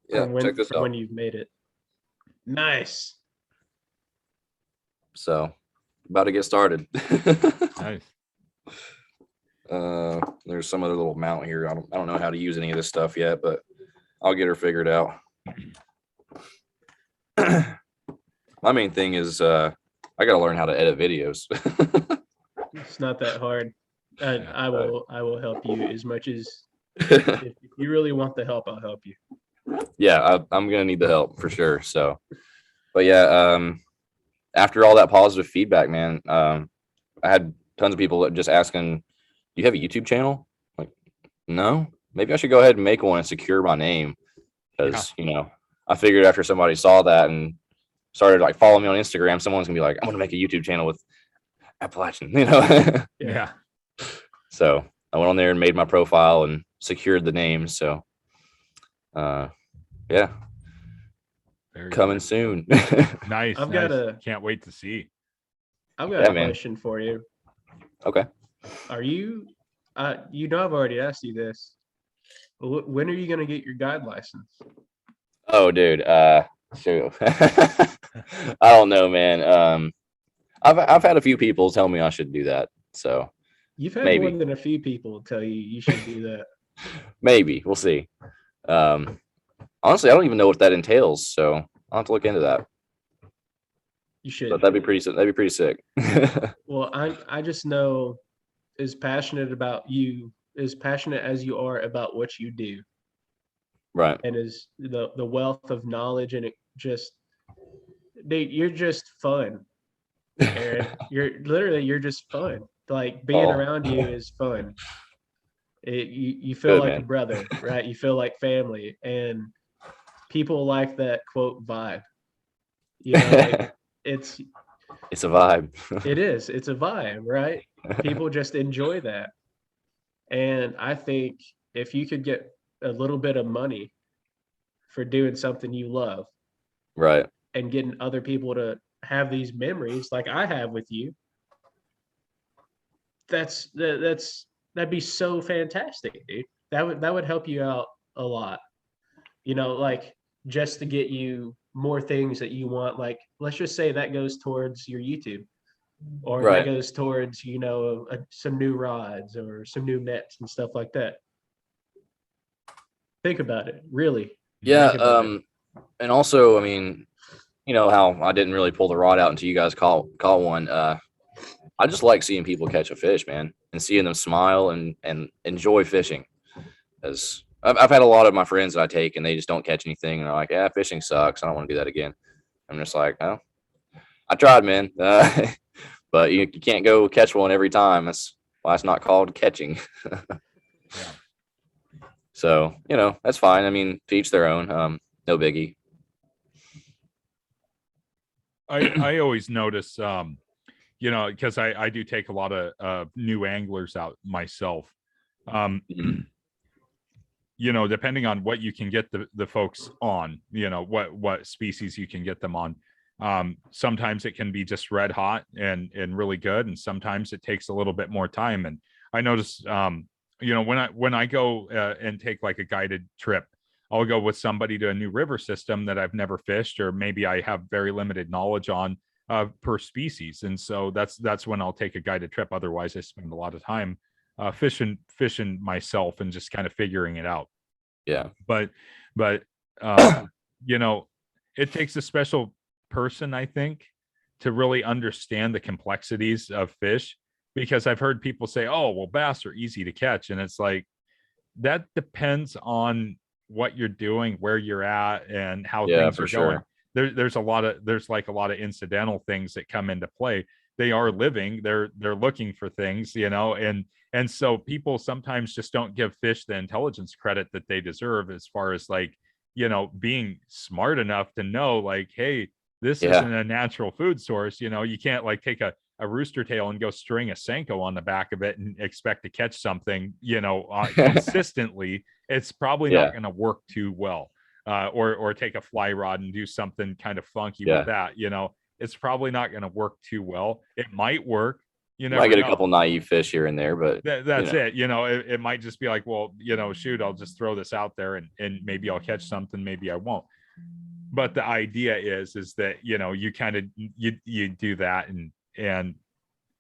Yeah, check this out. When you've made it. Nice. So about to get started. Nice. There's some other little mount here. I don't know how to use any of this stuff yet, but I'll get her figured out. My main thing is I got to learn how to edit videos. It's not that hard. I will help you as much as if you really want the help, I'll help you. Yeah, I'm gonna need the help for sure. So, but yeah, after all that positive feedback, man, I had tons of people that just asking, "Do you have a YouTube channel?" Like, no. Maybe I should go ahead and make one and secure my name because I figured after somebody saw that and started like following me on Instagram, someone's gonna be like, "I'm gonna make a YouTube channel with Appalachian," Yeah. So I went on there and made my profile and secured the name. So, yeah. Very Coming good. soon. Nice. Can't wait to see. I've got a question for you. Okay. Are you I've already asked you this. When are you going to get your guide license? Oh, dude. Shoot. I don't know, man. I've had a few people tell me I should do that. So you've had maybe more than a few people tell you should do that. Maybe we'll see. Honestly, I don't even know what that entails, so I'll have to look into that. You should. But that'd be pretty sick. Well, I just know as passionate as you are about what you do. Right. And as the wealth of knowledge and it just you're just fun. Aaron. You're just fun. Like being around you is fun. You feel like a brother, right? You feel like family, and people like that quote vibe. Like it's a vibe. It is. It's a vibe, right? People just enjoy that. And I think if you could get a little bit of money for doing something you love, right, and getting other people to have these memories like I have with you, that'd be so fantastic, dude. That would help you out a lot. Like just to get you more things that you want. Like let's just say that goes towards your YouTube, or that goes towards some new rods or some new nets and stuff like that. Think about it, really. Yeah. And also, I mean, how I didn't really pull the rod out until you guys call one. I just like seeing people catch a fish, man, and seeing them smile and enjoy fishing. As I've had a lot of my friends that I take and they just don't catch anything, and they're like, "Yeah, fishing sucks. I don't want to do that again." I'm just like, "No, I tried, man." But you can't go catch one every time. That's why it's not called catching. Yeah. So that's fine. I mean, to each their own. No biggie. I always notice, because I do take a lot of new anglers out myself. Depending on what you can get the folks on, what species you can get them on. Sometimes it can be just red hot and really good, and sometimes it takes a little bit more time. And I notice, when I go and take like a guided trip, I'll go with somebody to a new river system that I've never fished, or maybe I have very limited knowledge on per species. And so that's when I'll take a guided trip. Otherwise, I spend a lot of time fishing myself and just kind of figuring it out. Yeah. But you know, it takes a special person, I think, to really understand the complexities of fish, because I've heard people say, oh, well, bass are easy to catch. And it's like, that depends on what you're doing, where you're at, and how things are going. There's a lot of incidental things that come into play. They are living, they're looking for things, and so people sometimes just don't give fish the intelligence credit that they deserve, as far as like, being smart enough to know, like, hey, this isn't a natural food source. You can't like take a rooster tail and go string a Senko on the back of it and expect to catch something, consistently. It's probably not going to work too well. Or take a fly rod and do something kind of funky with that. It's probably not going to work too well. It might work. You never might get know. A couple naive fish here and there, but that's it. It might just be like, well, shoot, I'll just throw this out there and maybe I'll catch something, maybe I won't. But the idea is that, you kind of, you do that. And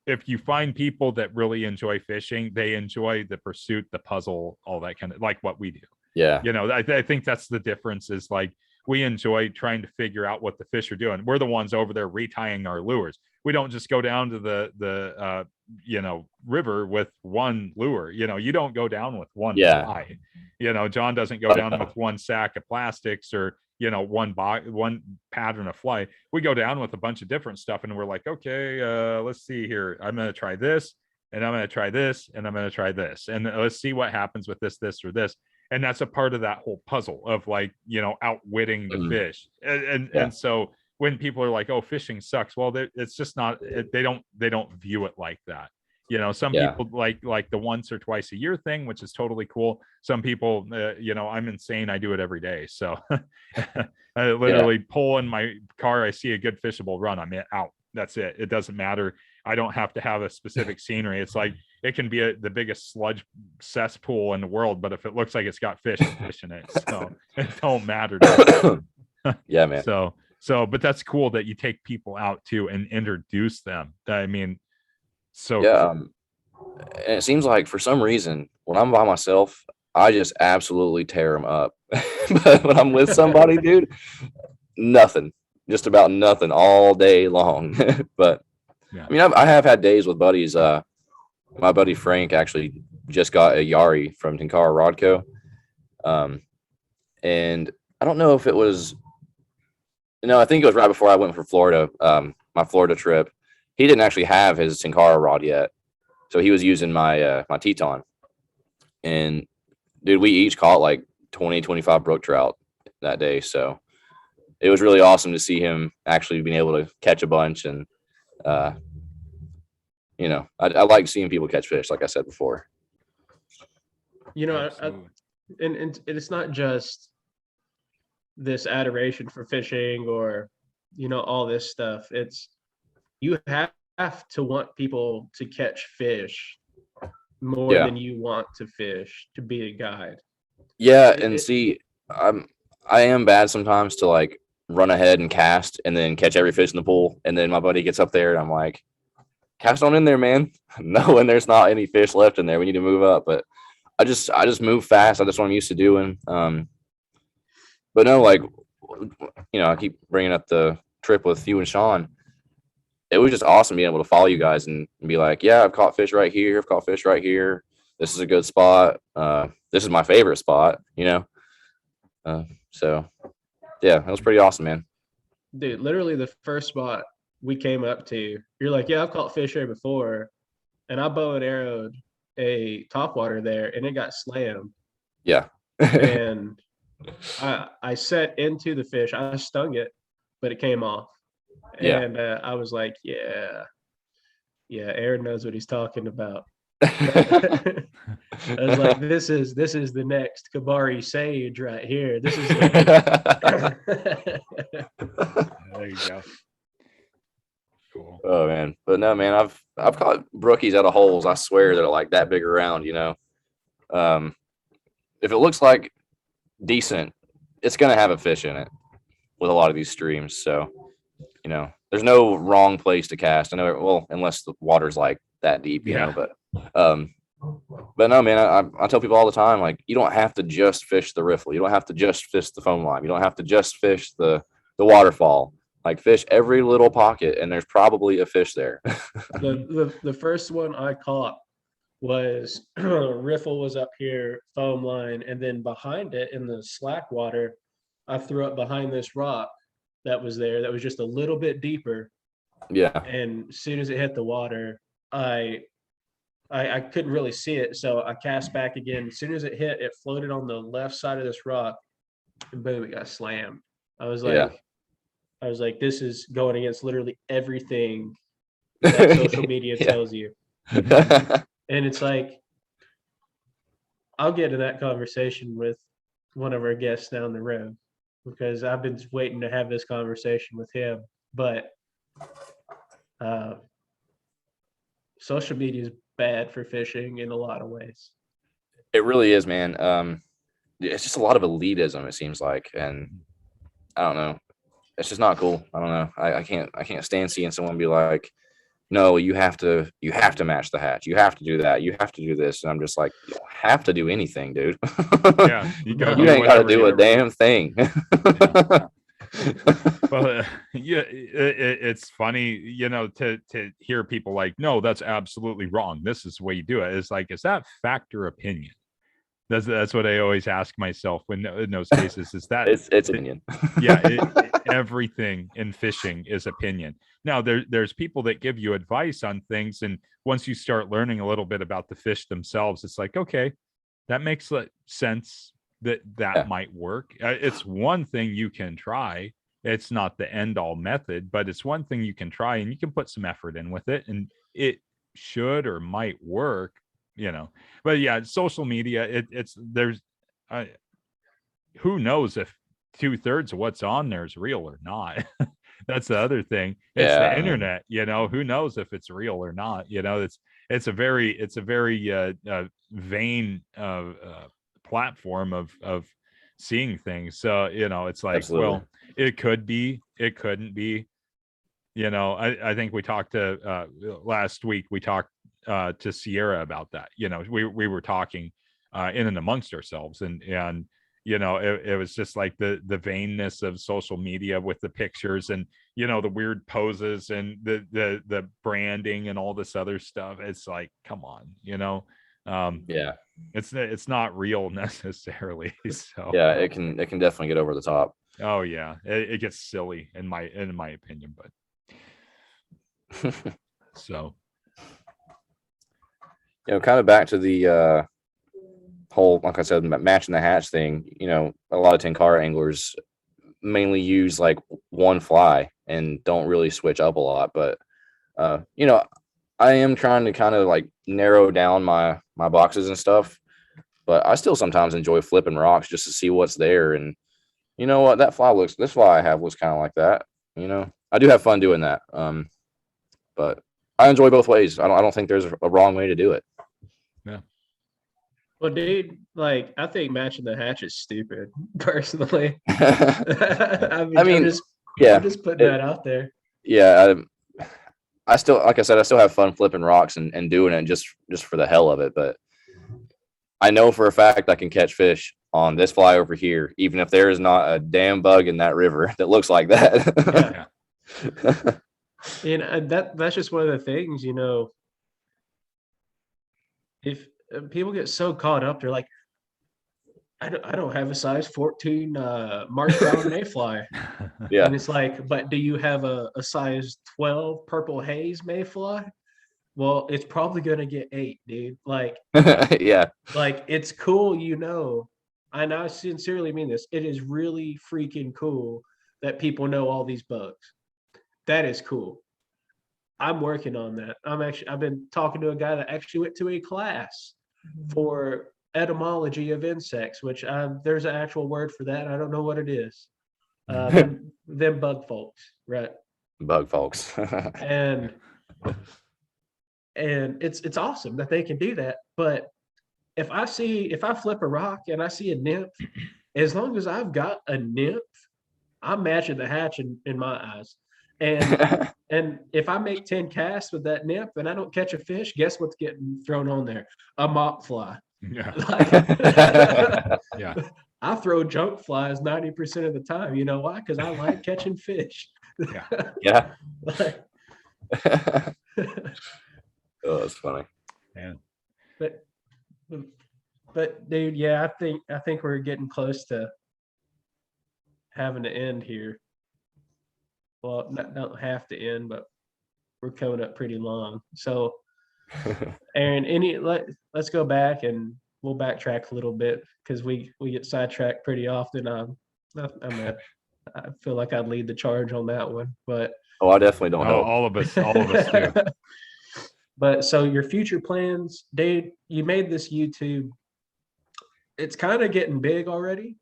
if you find people that really enjoy fishing, they enjoy the pursuit, the puzzle, all that kind of, like what we do. Yeah. I think that's the difference, is like, we enjoy trying to figure out what the fish are doing. We're the ones over there retying our lures. We don't just go down to the river with one lure. You don't go down with one fly. John doesn't go down with one sack of plastics or, one pattern of fly. We go down with a bunch of different stuff, and we're like, okay, let's see here. I'm going to try this, and I'm going to try this, and I'm going to try this. And let's see what happens with this, or this. And that's a part of that whole puzzle of like, outwitting the fish. And so when people are like, oh, fishing sucks, well, it's just not, they don't view it like that. Some people like the once or twice a year thing, which is totally cool. Some people, I'm insane. I do it every day. So I literally pull in my car. I see a good fishable run, I'm out. That's it. It doesn't matter. I don't have to have a specific scenery. It's like, it can be the biggest sludge cesspool in the world, but if it looks like it's got fish, I'm fishing it. So it don't matter. Yeah, man. But that's cool that you take people out too and introduce them. I mean, so and it seems like for some reason when I'm by myself, I just absolutely tear them up. But when I'm with somebody, dude, nothing, just about nothing all day long. But I mean, I have had days with buddies. My buddy Frank actually just got a Yari from Tenkara Rodco. And I don't know if it was, I think it was right before I went for Florida, my Florida trip. He didn't actually have his Tenkara rod yet. So he was using my Teton. And dude, we each caught like 20, 25 brook trout that day. So it was really awesome to see him actually being able to catch a bunch. And, I like seeing people catch fish, like I said before. And it's not just this adoration for fishing or, all this stuff. It's, you have to want people to catch fish more than you want to fish to be a guide. Yeah. And see, I am bad sometimes to like run ahead and cast and then catch every fish in the pool. And then my buddy gets up there and I'm like, cast on in there, man. Knowing there's not any fish left in there, we need to move up. But I just move fast. That's what I'm used to doing. But no, like, I keep bringing up the trip with you and Sean. It was just awesome being able to follow you guys and be like, yeah, I've caught fish right here. I've caught fish right here. This is a good spot. This is my favorite spot, So yeah, that was pretty awesome, man. Dude, literally the first spot we came up to, you're like, yeah, I've caught fish here before. And I bow and arrowed a topwater there and it got slammed. Yeah. And I set into the fish. I stung it, but it came off. And I was like, yeah, Aaron knows what he's talking about. I was like, this is the next Kabari Sage right here. This is there you go. Cool. Oh man. But no, man, I've caught brookies out of holes, I swear, that are like that big around, If it looks like decent it's going to have a fish in it with a lot of these streams. So, there's no wrong place to cast. I know, well, unless the water's like that deep, but no, man, I tell people all the time, like, you don't have to just fish the riffle. You don't have to just fish the foam line. You don't have to just fish the waterfall. Like, fish every little pocket, and there's probably a fish there. The first one I caught was riffle was up here, foam line, and then behind it in the slack water, I threw up behind this rock that was there that was just a little bit deeper. Yeah. And as soon as it hit the water, I couldn't really see it, so I cast back again. As soon as it hit, it floated on the left side of this rock, and boom, it got slammed. I was like, this is going against literally everything that social media tells you. And it's like, I'll get to that conversation with one of our guests down the road, because I've been waiting to have this conversation with him. But social media is bad for fishing in a lot of ways. It really is, man. It's just a lot of elitism, it seems like, and I don't know. It's just not cool. I don't know. I can't stand seeing someone be like, no, you have to match the hatch. You have to do that. You have to do this. And I'm just like, you don't have to do anything, dude. Yeah, you ain't got to do a damn thing. Well, it's funny, to hear people like, no, that's absolutely wrong. This is the way you do it. It's like, is that fact or opinion? That's what I always ask myself when in those cases. Is that it's opinion? Yeah, everything in fishing is opinion. Now there's people that give you advice on things, and once you start learning a little bit about the fish themselves, it's like, okay, that makes sense. That might work. It's one thing you can try. It's not the end all method, but it's one thing you can try, and you can put some effort in with it, and it should or might work. But yeah, social media, who knows if 2/3 of what's on there is real or not. That's the other thing. It's the internet, who knows if it's real or not. It's a very vain platform of seeing things. So, it's like, absolutely. Well, it could be, it couldn't be. I think we talked to last week, we talked to Sierra about that. We were talking in and amongst ourselves, and it was just like the vainness of social media with the pictures and the weird poses and the branding and all this other stuff. It's like, come on, it's not real necessarily. So yeah, it can definitely get over the top. Oh yeah, it gets silly in my opinion, but so kind of back to the whole, like I said, matching the hatch thing. A lot of Tenkara anglers mainly use like one fly and don't really switch up a lot, but I am trying to kind of like narrow down my boxes and stuff, but I still sometimes enjoy flipping rocks just to see what's there. And you know what, this fly I have looks kind of like that. I do have fun doing that. But I enjoy both ways. I don't think there's a wrong way to do it. Yeah. Well, dude, like, I think matching the hatch is stupid, personally. I'm just putting that out there. Yeah, I still, like I said, I still have fun flipping rocks and doing it just for the hell of it. But I know for a fact I can catch fish on this fly over here, even if there is not a damn bug in that river that looks like that. Yeah. And that's just one of the things, if people get so caught up, they're like, I don't have a size 14 Marsh Brown mayfly. Yeah. And it's like, but do you have a size 12 purple haze mayfly? Well, it's probably gonna get 8, dude. Like, yeah. Like, it's cool, and I sincerely mean this. It is really freaking cool that people know all these bugs. That is cool. I'm working on that. I've been talking to a guy that actually went to a class for etymology of insects, which there's an actual word for that. I don't know what it is. Them bug folks, right? Bug folks. and it's awesome that they can do that. But if I flip a rock and I see a nymph as long as I've got a nymph, I'm matching the hatch in my eyes. And if I make 10 casts with that nymph and I don't catch a fish, guess what's getting thrown on there? A mop fly. Yeah. Yeah. I throw junk flies 90% of the time. You know why? Because I like catching fish. Yeah. Like, Oh, that's funny. Yeah. But dude, yeah, I think we're getting close to having to end here. Well, not have to end, but we're coming up pretty long. So, Aaron, let's go back and we'll backtrack a little bit because we get sidetracked pretty often. I feel like I'd lead the charge on that one, but I definitely don't help. All of us do. But so your future plans, Dave, you made this YouTube. It's kind of getting big already.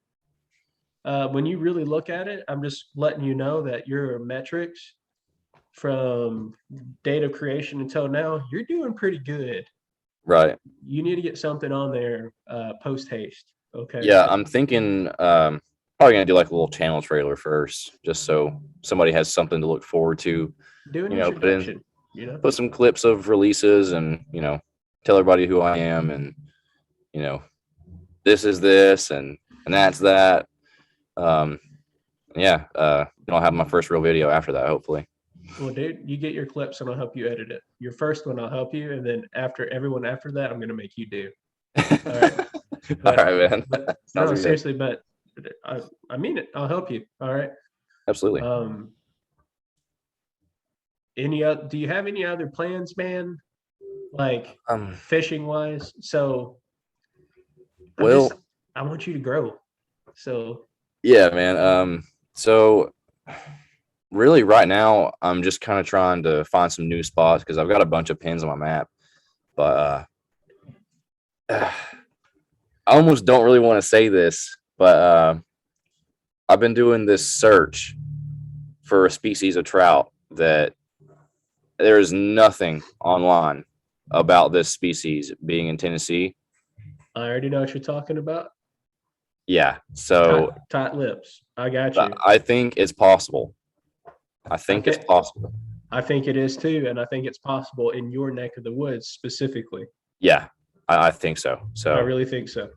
When you really look at it, I'm just letting you know that your metrics from date of creation until now, you're doing pretty good. Right. You need to get something on there post haste. Okay. Yeah, I'm thinking probably gonna do like a little channel trailer first, just so somebody has something to look forward to. Do an introduction. Put some clips of releases and tell everybody who I am and this is this and that's that. I'll have my first real video after that, hopefully. Well, dude, you get your clips and I'll help you edit it. Your first one, I'll help you, and then everyone after that, I'm gonna make you do. All right. All right, man. No, seriously, but I mean it. I'll help you. All right. Absolutely. Do you have any other plans, man? Like fishing wise? So I want you to grow. So yeah, man. So really right now I'm just kind of trying to find some new spots because I've got a bunch of pins on my map. But I almost don't really want to say this, but I've been doing this search for a species of trout that there is nothing online about this species being in Tennessee. I already know what you're talking about. Yeah. So tight lips. I got you. I think it's possible. I think it's possible. I think it is too. And I think it's possible in your neck of the woods specifically. Yeah, I think so. So I really think so.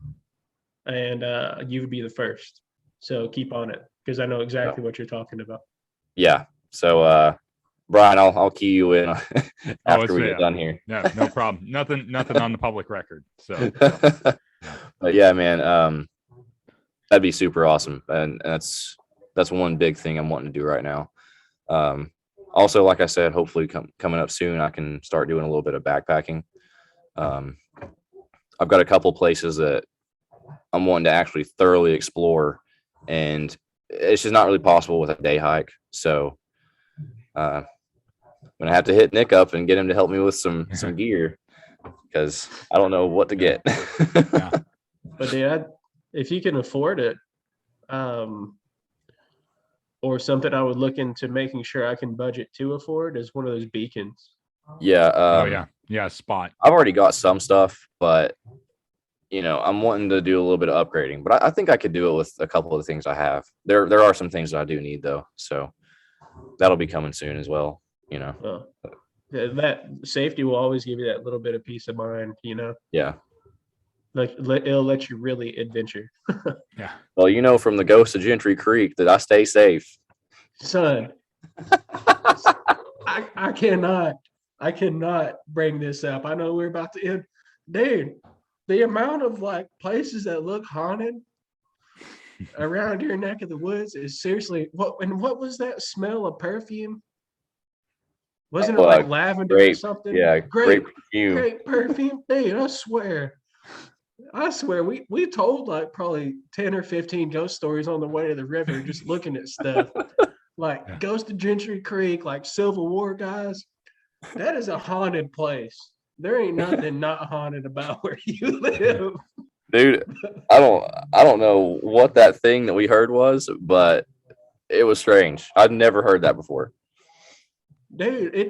And you would be the first. So keep on it because I know exactly what you're talking about. Yeah. So Brian, I'll key you in after we get done here. Yeah, no problem. Nothing on the public record. So but yeah, man, that'd be super awesome. And that's one big thing I'm wanting to do right now. Also, like I said, hopefully coming up soon, I can start doing a little bit of backpacking. I've got a couple places that I'm wanting to actually thoroughly explore, and it's just not really possible with a day hike. So I'm gonna have to hit Nick up and get him to help me with some gear because I don't know what to get. Yeah. But Dad, if you can afford it, or something I would look into making sure I can budget to afford is one of those beacons. Yeah. Spot. I've already got some stuff, but I'm wanting to do a little bit of upgrading. But I think I could do it with a couple of the things I have. There are some things that I do need though, so that'll be coming soon as well. That safety will always give you that little bit of peace of mind. Yeah. Like it'll let you really adventure. Yeah. Well, from the ghost of Gentry Creek that I stay safe. Son, I cannot bring this up. I know we're about to end. Dude, the amount of places that look haunted around your neck of the woods is seriously what was that smell of perfume? Wasn't it like lavender or something? Yeah, great perfume. Great perfume. Dude, I swear we told probably 10 or 15 ghost stories on the way to the river just looking at stuff. Ghost of Gentry Creek, Civil War guys. That is a haunted place. There ain't nothing not haunted about where you live. Dude, I don't know what that thing that we heard was, but it was strange. I'd never heard that before. Dude,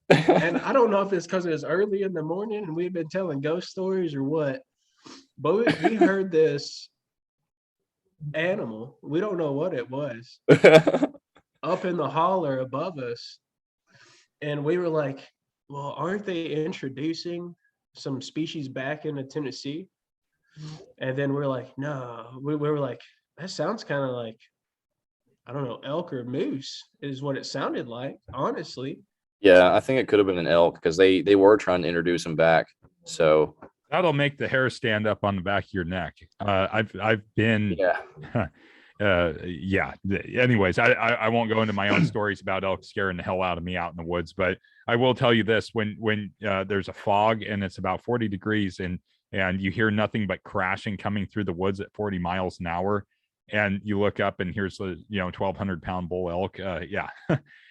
and I don't know if it's because it was early in the morning and we've been telling ghost stories or what, but we heard this animal. We don't know what it was up in the holler above us. And we were like, well, aren't they introducing some species back into Tennessee? And then we're like, no, we were like, that sounds kind of like, I don't know, elk or moose is what it sounded like, honestly. Yeah, I think it could have been an elk because they were trying to introduce him back. So That'll make the hair stand up on the back of your neck. I've been yeah. yeah. Anyways, I won't go into my own stories about elk scaring the hell out of me out in the woods, but I will tell you this: when there's a fog and it's about 40 degrees and you hear nothing but crashing coming through the woods at 40 miles an hour, and you look up and here's the 1,200-pound bull elk, yeah,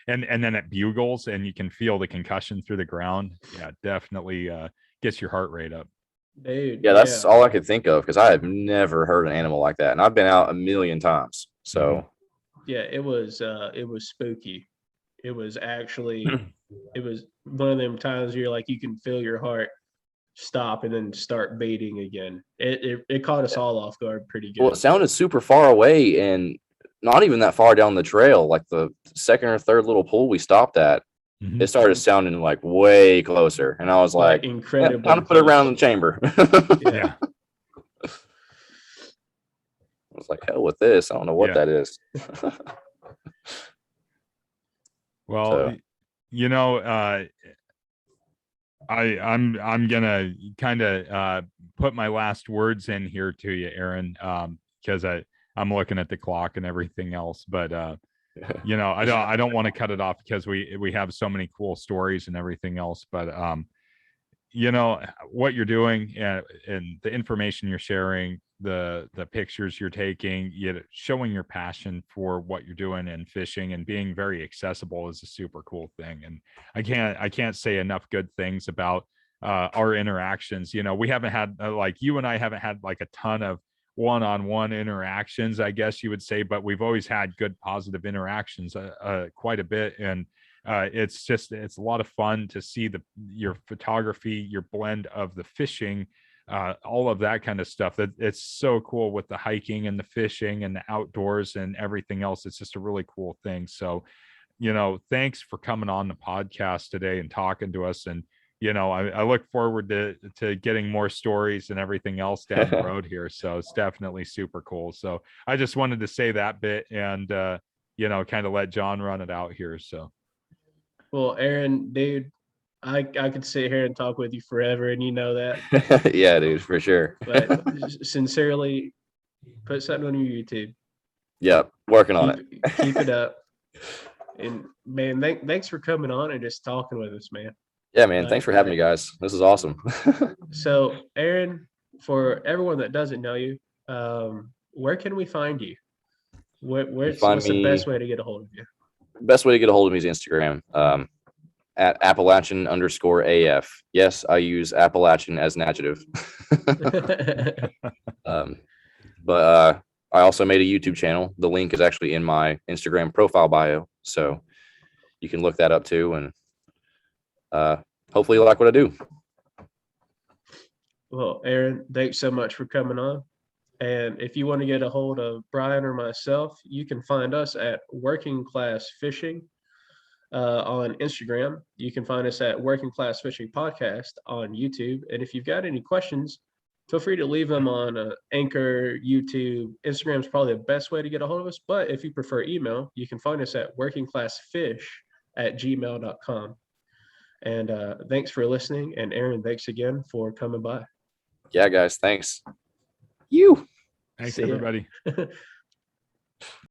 and then it bugles and you can feel the concussion through the ground. Yeah, definitely gets your heart rate up. Dude, Yeah, that's all I could think of because I have never heard an animal like that, and I've been out a million times. So yeah, it was spooky. It was actually it was one of them times you're like, you can feel your heart stop and then start beating again. It caught us all off guard pretty good. well, it sounded super far away and not even that far down the trail. Like the second or third little pool we stopped at, it started sounding like way closer, and I was like, incredibly time to put it around the chamber. Yeah. I was like, hell with this. I don't know what that is. Well, So. I'm gonna kind of put my last words in here to you, Arran, because I'm looking at the clock and everything else, but I don't want to cut it off because we have so many cool stories and everything else, but what you're doing and the information you're sharing, the pictures you're taking, showing your passion for what you're doing and fishing and being very accessible is a super cool thing. And I can't say enough good things about our interactions. We haven't had like you and I haven't had like a ton of one-on-one interactions, I guess you would say, but we've always had good positive interactions quite a bit. And it's a lot of fun to see your photography, your blend of the fishing, all of that kind of stuff. That it's so cool with the hiking and the fishing and the outdoors and everything else. It's just a really cool thing. So, thanks for coming on the podcast today and talking to us. And I look forward to getting more stories and everything else down the road here. So it's definitely super cool. So I just wanted to say that bit and kind of let John run it out here. So. Well, Arran, dude, I could sit here and talk with you forever, and you know that. Yeah, dude, for sure. But sincerely, put something on your YouTube. Yep, working on it. Keep it up. And man, thanks for coming on and just talking with us, man. Yeah, man. Thanks for having me, guys. This is awesome. So, Arran, for everyone that doesn't know you, where can we find you? What's the best way to get a hold of you? Best way to get a hold of me is Instagram, at Appalachian_AF. Yes, I use Appalachian as an adjective. But I also made a YouTube channel. The link is actually in my Instagram profile bio, so you can look that up too. And hopefully you like what I do. Well, Arran, thanks so much for coming on. And if you want to get a hold of Brian or myself, you can find us at Working Class Fishing on Instagram. You can find us at Working Class Fishing Podcast on YouTube. And if you've got any questions, feel free to leave them on Anchor, YouTube. Instagram is probably the best way to get a hold of us. But if you prefer email, you can find us at workingclassfish@gmail.com. And thanks for listening. And Arran, thanks again for coming by. Yeah, guys. Thanks. Thanks, everybody.